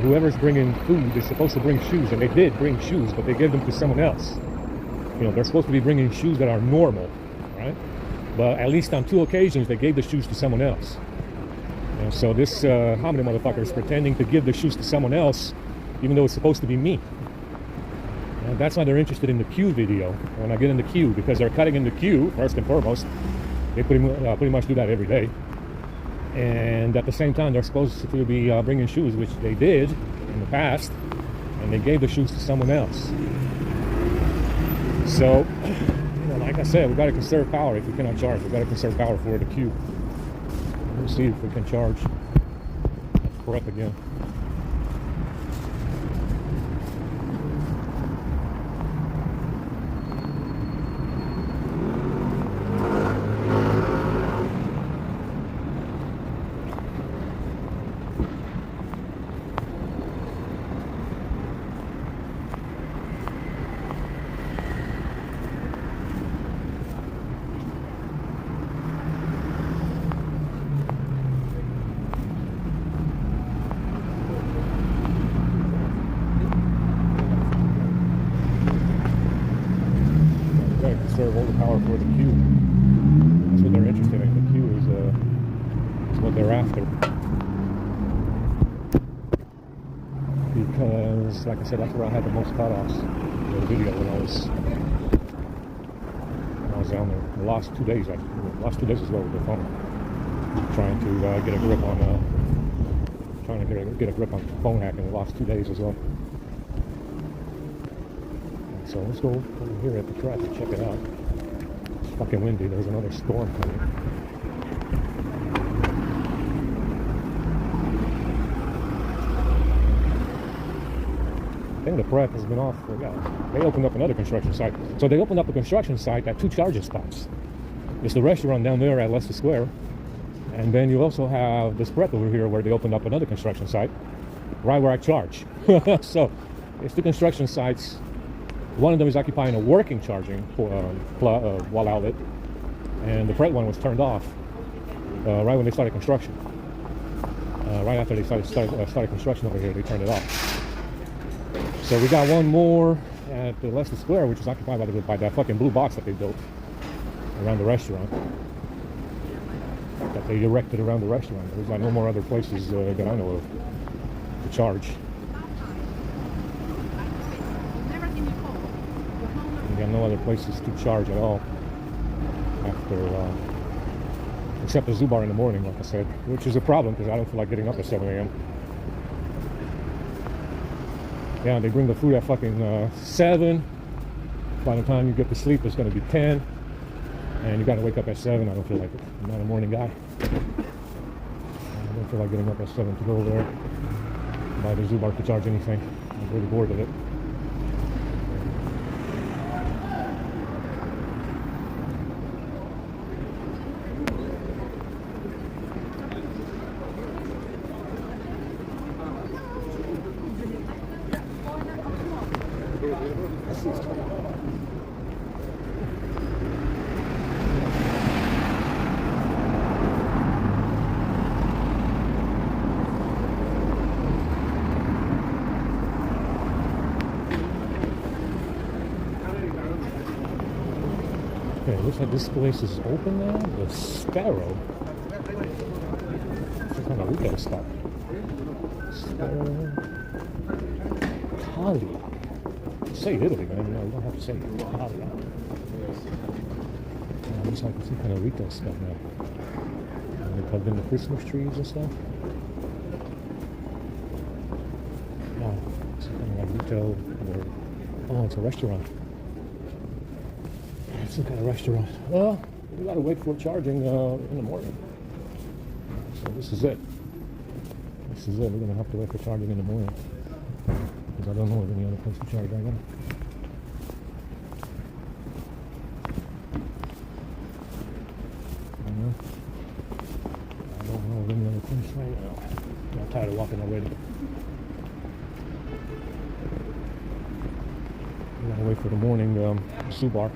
Whoever's bringing food is supposed to bring shoes, and they did bring shoes, but they gave them to someone else. You know, they're supposed to be bringing shoes that are normal, right? But at least on 2 occasions, they gave the shoes to someone else. And so this how many motherfuckers pretending to give the shoes to someone else, even though it's supposed to be me. And that's why they're interested in the queue video when I get in the queue, because they're cutting in the queue, first and foremost. They pretty much do that every day. And at the same time, they're supposed to be bringing shoes, which they did in the past, and they gave the shoes to someone else. So, you know, like I said, we got to conserve power if we cannot charge. We got to conserve power for the queue. We'll see if we can charge. That's correct again. Conserve all the power for the queue. That's what they're interested in. The queue is what they're after. Because, like I said, that's where I had the most cutoffs in the video when I was down there. The last 2 days, the last 2 days as well with the phone, trying to get a grip on phone hacking the last 2 days as well. So let's go over here at the track and check it out. It's fucking windy. There's another storm coming. I think the prep has been off. Yeah, they opened up another construction site. So they opened up a construction site at 2 charging spots. There's the restaurant down there at Leicester Square. And then you also have this prep over here where they opened up another construction site right where I charge. So it's 2 construction sites. One of them is occupying a working charging wall outlet, and the Pret one was turned off right when they started construction. Right after they started construction over here, they turned it off. So we got one more at the Leicester Square, which is occupied by that fucking blue box that they built around the restaurant. That they erected around the restaurant. There's like no more other places that I know of to charge. We got no other places to charge at all after, except the Zubar in the morning, like I said, which is a problem because I don't feel like getting up at 7 a.m. Yeah, they bring the food at fucking 7. By the time you get to sleep, it's going to be 10. And you got to wake up at 7. I don't feel like it. I'm not a morning guy. I don't feel like getting up at 7 to go there, buy the Zubar to charge anything. I'm really bored of it. Okay, looks like this place is open now. The Sparrow. Some kind of retail stop. Sparrow. Cali. Say Italy, man. No, you don't have to say it. Cali. Yeah, looks like some kind of retail stuff now. And they plugged in the Christmas trees and stuff. Wow. Some kind of like retail. Oh, it's a restaurant. Some kind of restaurant. Well, we gotta wait for charging in the morning. So this is it. This is it. We're gonna have to wait for charging in the morning because I don't know of any other place to charge right now. I don't know of any other place right now. I'm tired of walking already. We gotta wait for the morning soup bar.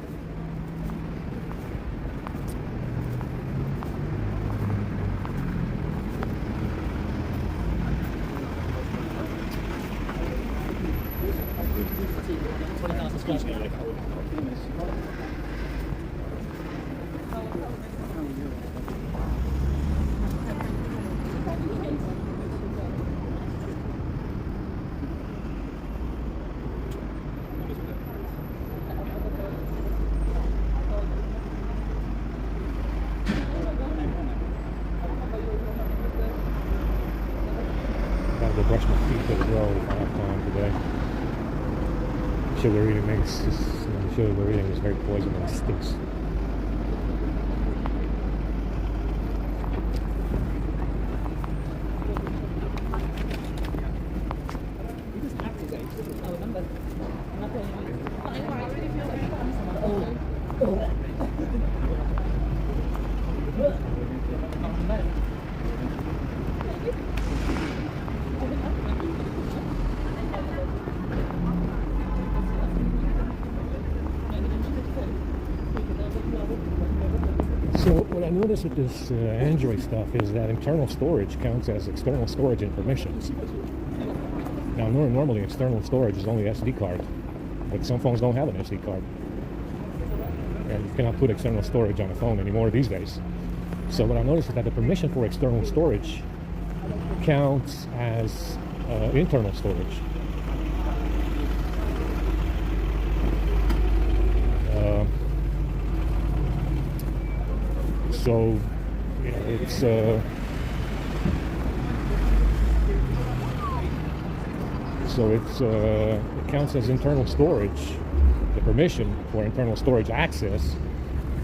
Gotta go brush my teeth as well if I have time today. Sugar eating makes this, sugar we're eating is very poisonous. It stinks. So what I noticed with this Android stuff is that internal storage counts as external storage and permissions. Now normally external storage is only SD card, but some phones don't have an SD card. And you cannot put external storage on a phone anymore these days. So what I noticed is that the permission for external storage counts as internal storage. So you know, it counts as internal storage. The permission for internal storage access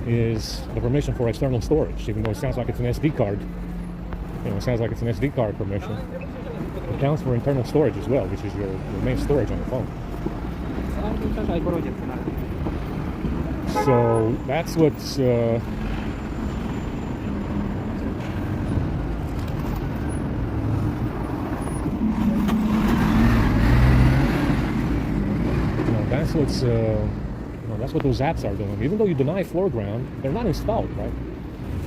is the permission for external storage, even though it sounds like it's an SD card. You know, it sounds like it's an SD card permission. It counts for internal storage as well, which is your main storage on the phone. So that's what's that's what those apps are doing. Even though you deny foreground, they're not installed, right?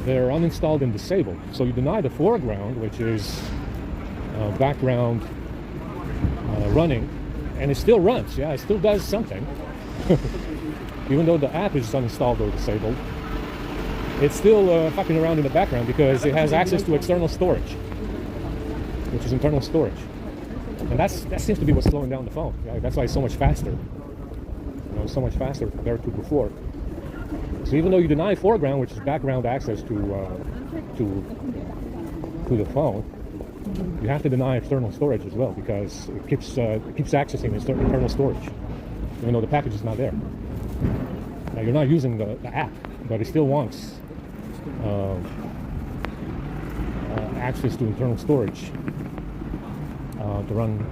They're uninstalled and disabled. So you deny the foreground, which is background running, and it still runs. Yeah, it still does something. Even though the app is uninstalled or disabled, it's still fucking around in the background because it has access to external storage, which is internal storage. And that seems to be what's slowing down the phone. Yeah, that's why it's so much faster. So much faster compared to before. So even though you deny foreground, which is background access to the phone, you have to deny external storage as well because it keeps accessing internal storage, even though the package is not there. Now you're not using the app, but it still wants access to internal storage to run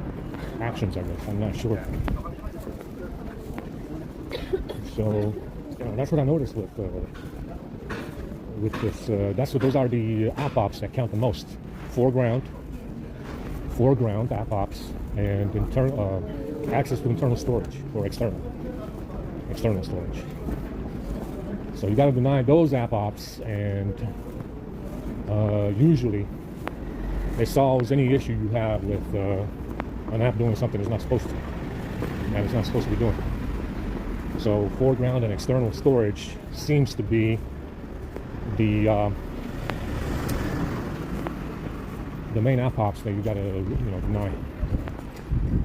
actions, I guess. I'm not sure. So that's what I noticed with this. Those are the app ops that count the most: foreground app ops, and access to internal storage or external storage. So you got to deny those app ops, and usually it solves any issue you have with an app doing something it's not supposed to, and it's not supposed to be doing. So foreground and external storage seems to be the main app ops that you gotta deny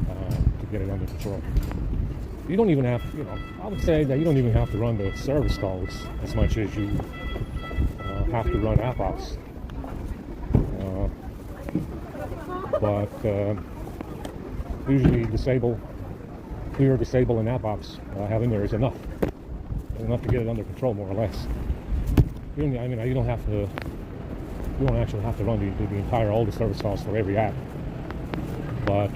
to get it under control. You don't even have, I would say that you don't even have to run the service calls as much as you have to run app ops. But usually clear, disable, and app ops having there is enough. enough to get it under control, more or less. You don't have to. You don't actually have to run the entire all the service calls for every app, but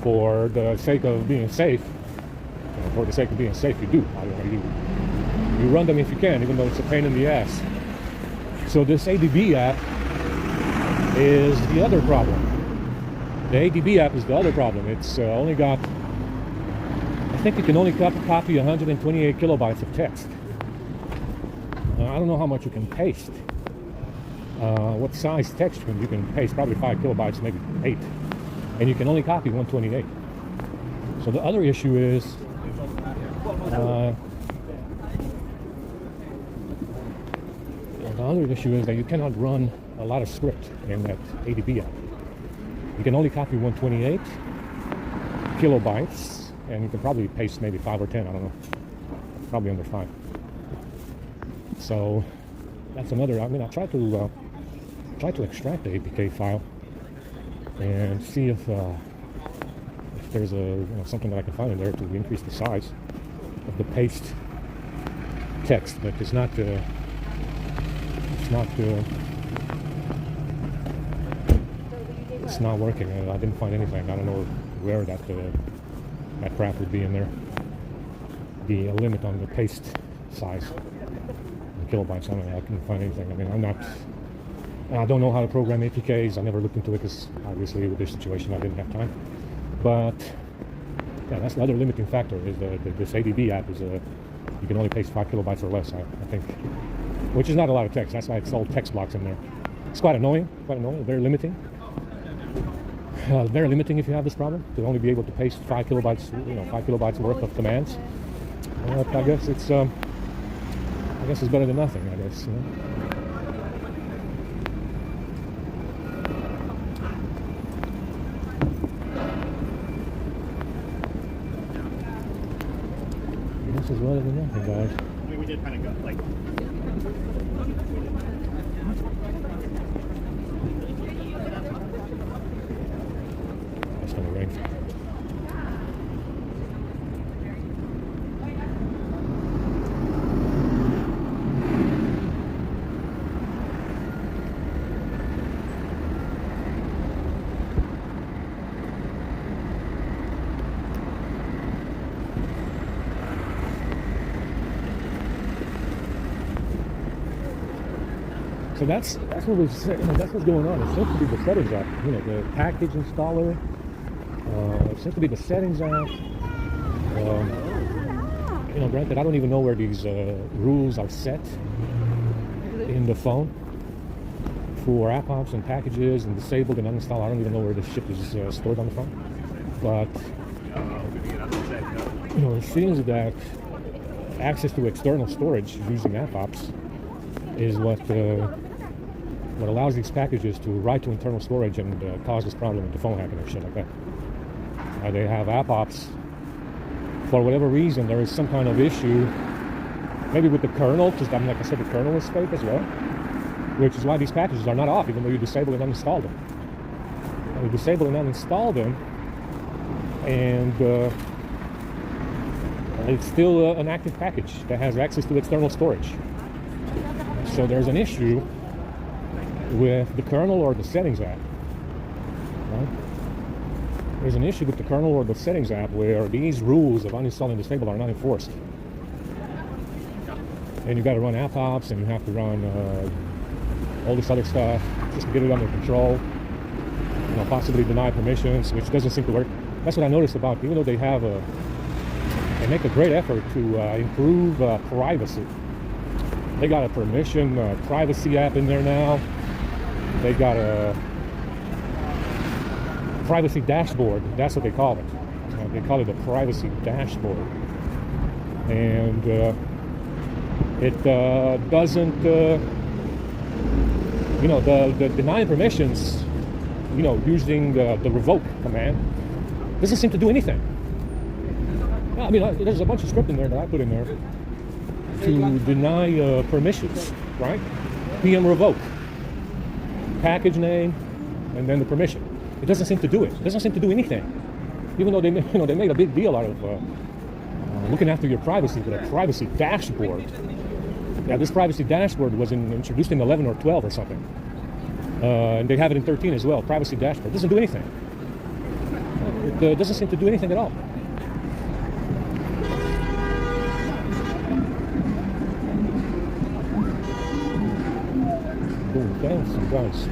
for the sake of being safe, you do. You run them if you can, even though it's a pain in the ass. So this ADB app is the other problem. The ADB app is the other problem. It's only got, I think you can only copy 128 kilobytes of text. I don't know how much you can paste. What size text you can paste? Probably 5 kilobytes, maybe 8. And you can only copy 128. So the other issue is that you cannot run a lot of script in that ADB app. You can only copy 128 kilobytes, and you can probably paste maybe 5 or 10, I don't know. Probably under 5. So that's another. I tried to extract the APK file and see if there's something that I can find in there to increase the size of the paste text, but it's not working. I didn't find anything. I don't know where that crap would be in there. The limit on the paste size, the kilobytes. I couldn't find anything. I don't know how to program APKs. I never looked into it because obviously with this situation I didn't have time. But yeah, that's the other limiting factor is this ADB app is you can only paste 5 kilobytes or less, I think, which is not a lot of text. That's why it's all text blocks in there. It's quite annoying, very limiting. Very limiting if you have this problem, to only be able to paste 5 kilobytes worth of commands. I guess it's better than nothing, I guess. This is better than nothing, guys. We did kind of go like. It's gonna rain. So that's what that's what's going on. It seems to be the settings app, the package installer. It seems to be the settings app. Granted, I don't even know where these rules are set in the phone for app ops and packages and disabled and uninstall. I don't even know where this shit is stored on the phone. But it seems that access to external storage using app ops is what allows these packages to write to internal storage and cause this problem with the phone hacking and shit like that. They have app ops. For whatever reason, there is some kind of issue, maybe with the kernel, because like I said, the kernel is fake as well, which is why these packages are not off, even though you disable and uninstall them. You disable and uninstall them, and it's still an active package that has access to external storage. So there's an issue with the kernel or the settings app. Right? There's an issue with the kernel or the settings app where these rules of uninstall and disable are not enforced. And you got to run app ops, and you have to run all this other stuff just to get it under control. Possibly deny permissions, which doesn't seem to work. That's what I noticed about, even though they make a great effort to improve privacy. They got a permission privacy app in there now. They got a privacy dashboard. That's what they call it. They call it a privacy dashboard. And it doesn't, the deny permissions, using the revoke command, doesn't seem to do anything. There's a bunch of script in there that I put in there to deny permissions, right? PM revoke, package name, and then the permission. It doesn't seem to do it. It doesn't seem to do anything, even though they made a big deal out of looking after your privacy with a privacy dashboard. Yeah, this privacy dashboard was introduced in 11 or 12 or something. And they have it in 13 as well. Privacy dashboard. It doesn't do anything. It doesn't seem to do anything at all. Going fancy, guys.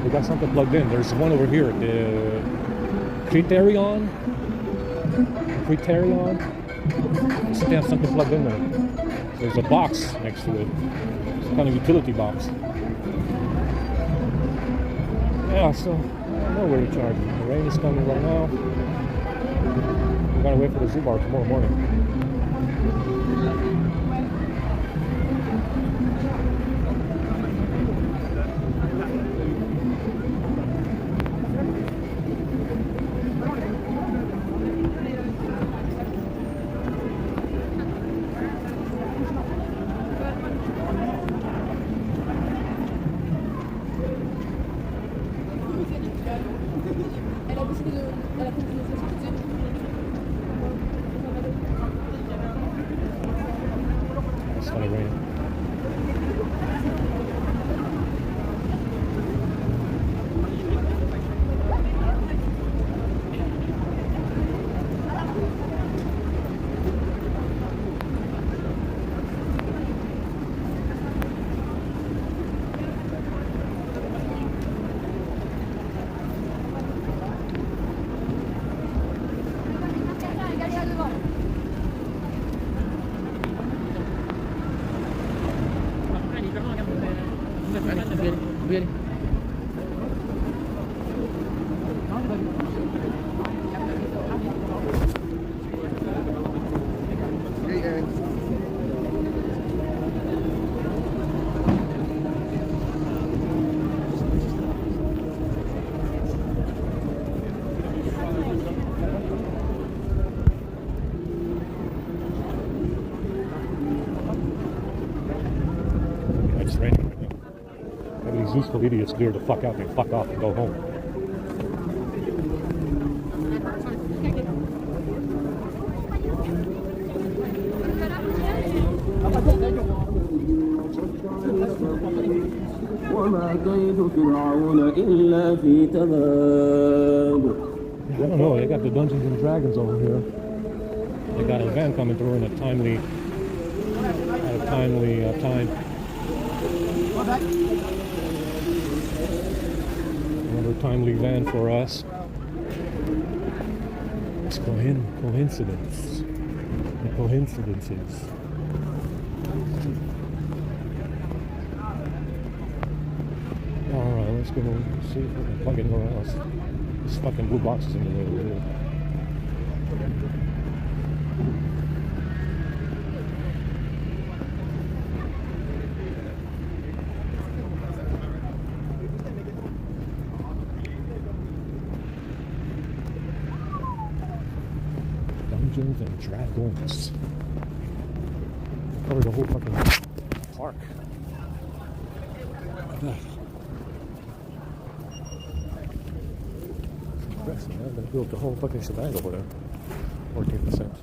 We got something plugged in. There's one over here, the Criterion. It should have something plugged in there. There's a box next to it. It's kind of utility box. Yeah, so I don't know where to charge it. The rain is coming right now. We gotta wait for the zoo bar tomorrow morning. It's gonna rain. It's raining right now. Maybe these useful idiots clear the fuck out and fuck off and go home. وما كيد فرعون إلا في تباب. I don't know, they got the Dungeons and Dragons over here. They got a van coming through in a timely time. Another timely van for us. It's coincidence. The coincidences. Alright, let's go see if we can plug in anywhere else. This fucking blue box is in the way over here. Dungeons and Dragons. Cover the whole fucking park. Impressive, man. They built the whole fucking shebang over there. 14%.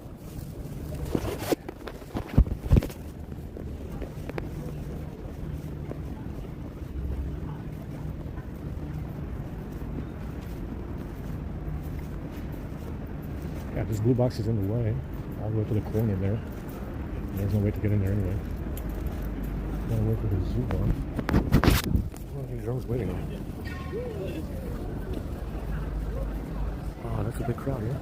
Yeah, this blue box is in the way. All the way to the corner there. There's no way to get in there anyway. Gotta wait for the zoo one. What are these drones waiting on? Oh, that's a big crowd, yeah?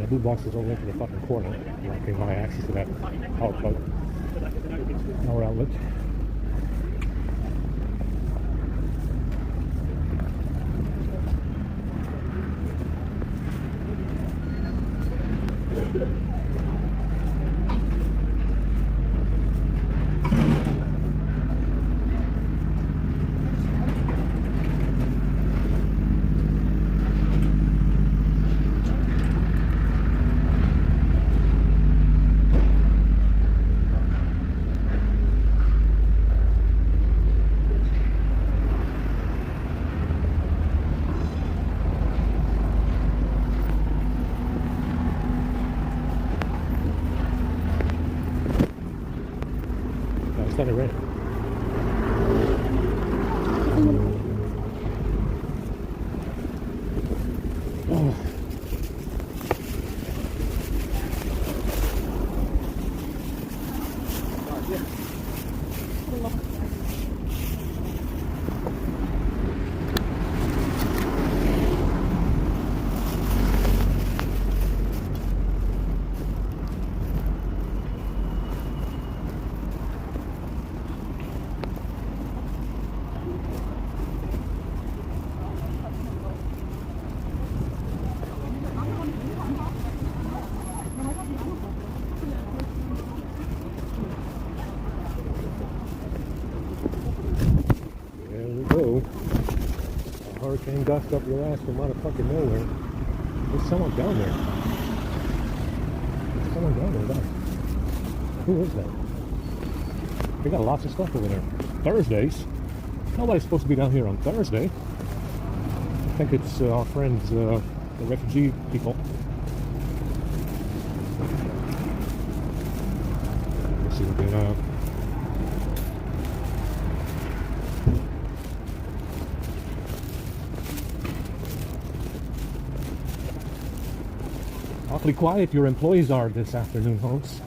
The blue box is over into the fucking corner, blocking my access to that power plug, power outlet. Let it rain. Oh. A hurricane gust up your ass from motherfucking nowhere. There's someone down there. There's someone down there. Who is that? They got lots of stuff over there. Thursdays? Nobody's supposed to be down here on Thursday. I think it's our friends, the refugee people. Let's see what they have. Awfully quiet your employees are this afternoon, Holmes.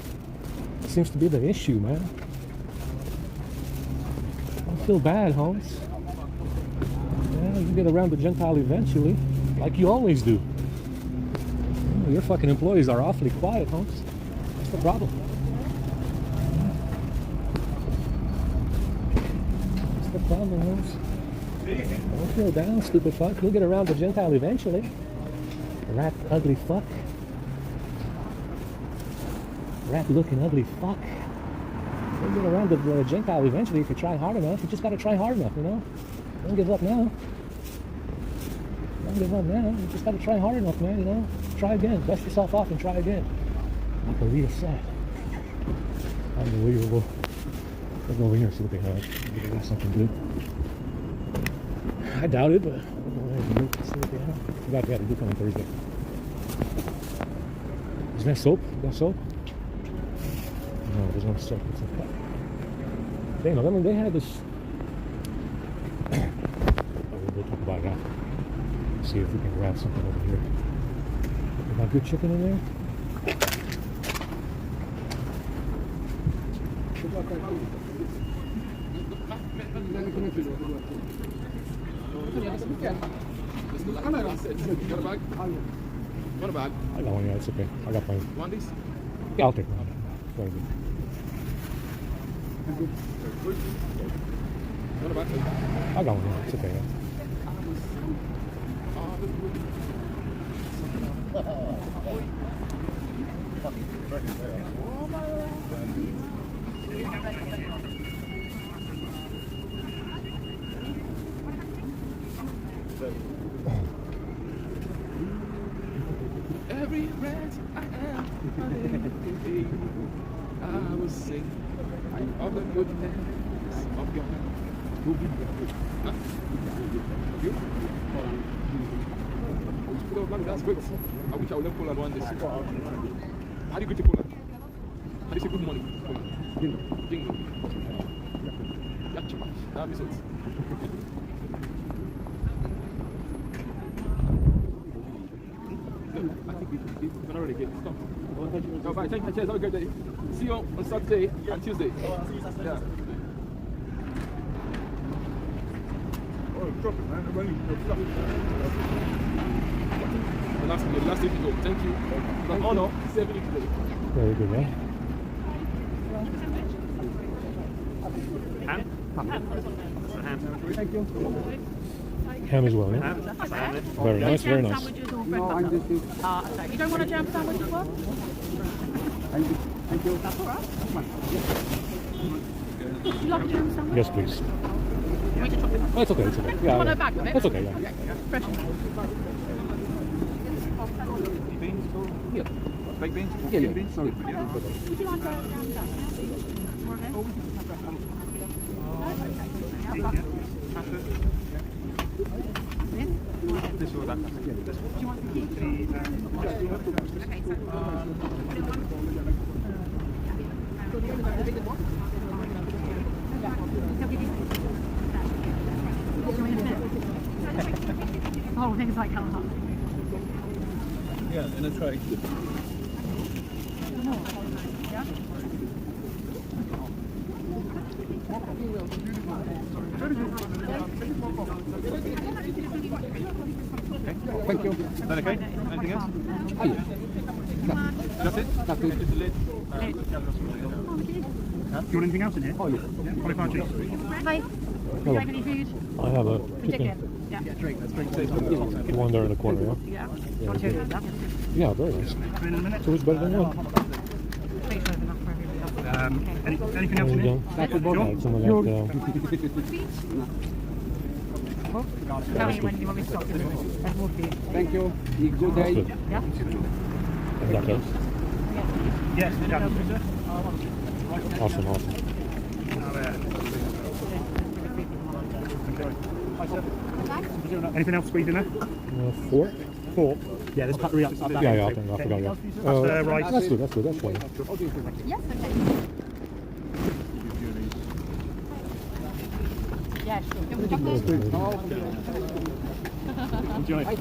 Seems to be the issue, man. Don't feel bad, Holmes. Yeah, you get around the Gentile eventually, like you always do. Oh, your fucking employees are awfully quiet, Holmes. What's the problem? What's the problem, Holmes? Don't feel down, stupid fuck. You'll get around the Gentile eventually. Rat ugly fuck. Rat-looking ugly fuck. You'll get around the Gentile eventually if you try hard enough. You just gotta try hard enough, you know? Don't give up now. Don't give up now. You just gotta try hard enough, man, you know? Try again. Dust yourself off and try again. Like Aaliyah said. Unbelievable. Let's go over here and see what they have. Maybe they got something good. I doubt it, but we'll go ahead and look and see what they have. I forgot they had a Duke on Thursday. Is that soap? You got soap? No, there's no soap. It's a cup. Dang, I mean, they had this. We'll talk about that. See if we can grab something over here. They got good chicken in there. What about? I got one, yeah, it's okay. I got plenty. One these? I'll take one. Very good. What about? I got one, yeah, it's okay. Yeah. Every breath I am, I will sing of the goodness of God. That's great. I wish I would have Poland one day. How do you go to Poland? How do you say good morning? Jingle. Yachimash. That makes sense. I think we can already get stuff. No, bye. Thank you. Cheers. Have a great day. See you on Saturday and Tuesday. Yeah. Oh, drop it, man. The last thing you go. Thank you. It's an honor serving you today. Very good, yeah. Thank you. Ham as well, yeah? Very nice, very nice. Sandwiches or bread butter? Okay. You don't want a jam sandwich as well? Thank you. That's all right. Do you like a jam sandwich? Yes, please. We just chop it up. Oh, it's okay, it's okay. Yeah, Want a bag of it? It's okay, yeah. Fresh. Baked beans? Yeah, yeah. Beans? Would you like a jam sandwich? More of it? This or that? This one. Oh, things like colour hot. Yeah, in a tray. Thank you. Is that okay? Anything else? Oh, yeah. That's it? That's it. Just the lid. Do you want anything else in here? Oh, yeah. 25 cheese. Hi. Hello. Would you like any food? I have a Chicken. chicken. Yeah. One there in the corner, yeah? Yeah. Yeah, Want two? good. Yeah. Yeah, very nice. In a minute. So it's better than one. Please serve enough for everybody else. Anything else in There you here? go. Yeah, some of that, Tell me when you want me to stop. Thank you. Good day. good. Yeah? And that goes. Yes, yeah. Awesome, awesome. Anything else squeezed in there? Fork? Fork. Yeah, there's cutlery up that. Yeah, yeah, I forgot, yeah. right. That's good, that's fine. Yes, okay. Yeah, sure. Enjoy. Thank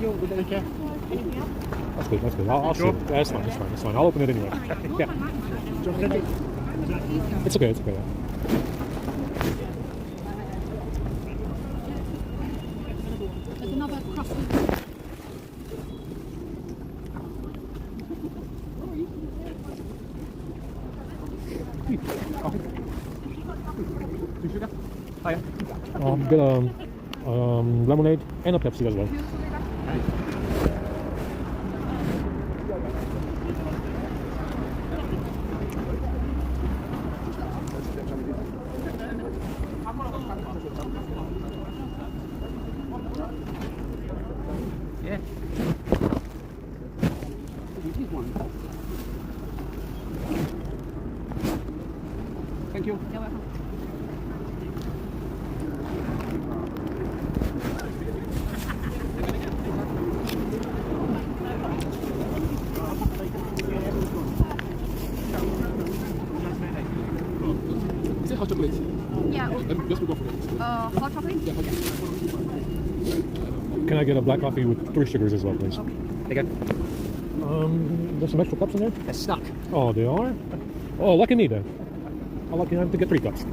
you. Good day. Take care. That's good, that's good. I'll see it. Yeah, it's fine, it's fine, it's fine. I'll open it anyway. Yeah. It's okay, it's okay. Yeah. There's another crusty. Get a lemonade and a Pepsi as well. Yeah. Thank you. You're welcome. Is it hot chocolate? Yeah. Let's go for it. Hot chocolate? Can I get a black coffee with 3 sugars as well, please? Take it. There's some extra cups in there? They're stuck. Oh, they are? Oh, lucky me then. I'll lucky I have to get 3 cups.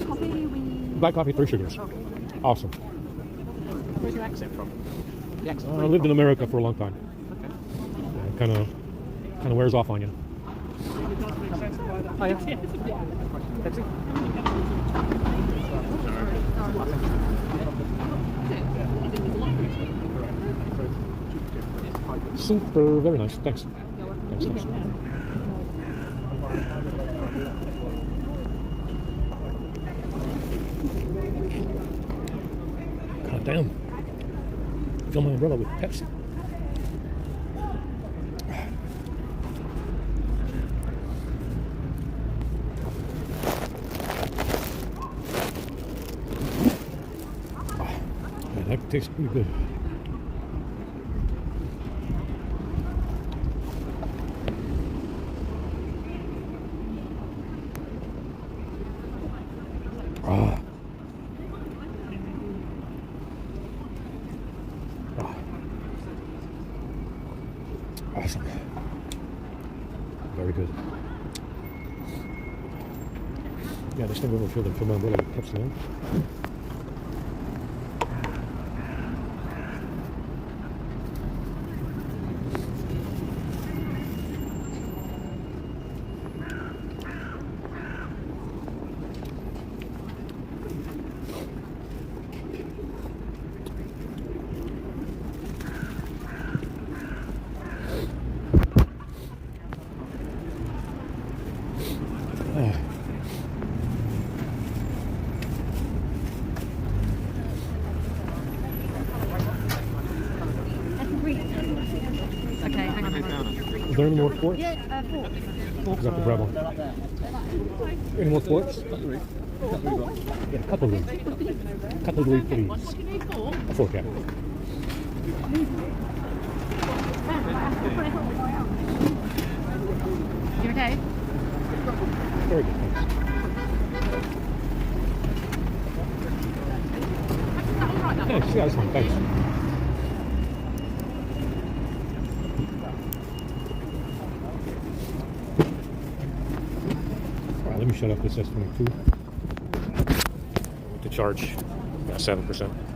Coffee, Black coffee, 3 sugars. Awesome. Where's your accent from? The accent. I lived in America for a long time. Okay. Yeah, kind of wears off on you. Oh, yeah. Pepsi? Super, very nice. Thanks. Thanks, thanks. God damn. Fill my umbrella with Pepsi. Man, that tastes pretty good. good. Ja, dat stemmen we veel voor mijn willen kapselen. Okay, hang on. Is there any more forks? Yeah, fork. Is that the grab one? Any more forks? Yeah, cutlery. Cutlery, please. What do you need for? A fork, yeah. You okay? Very good, thanks. Is that all right, that one? Yeah, that's fine, thanks. Alright, let me shut off this S22. To charge, 7%.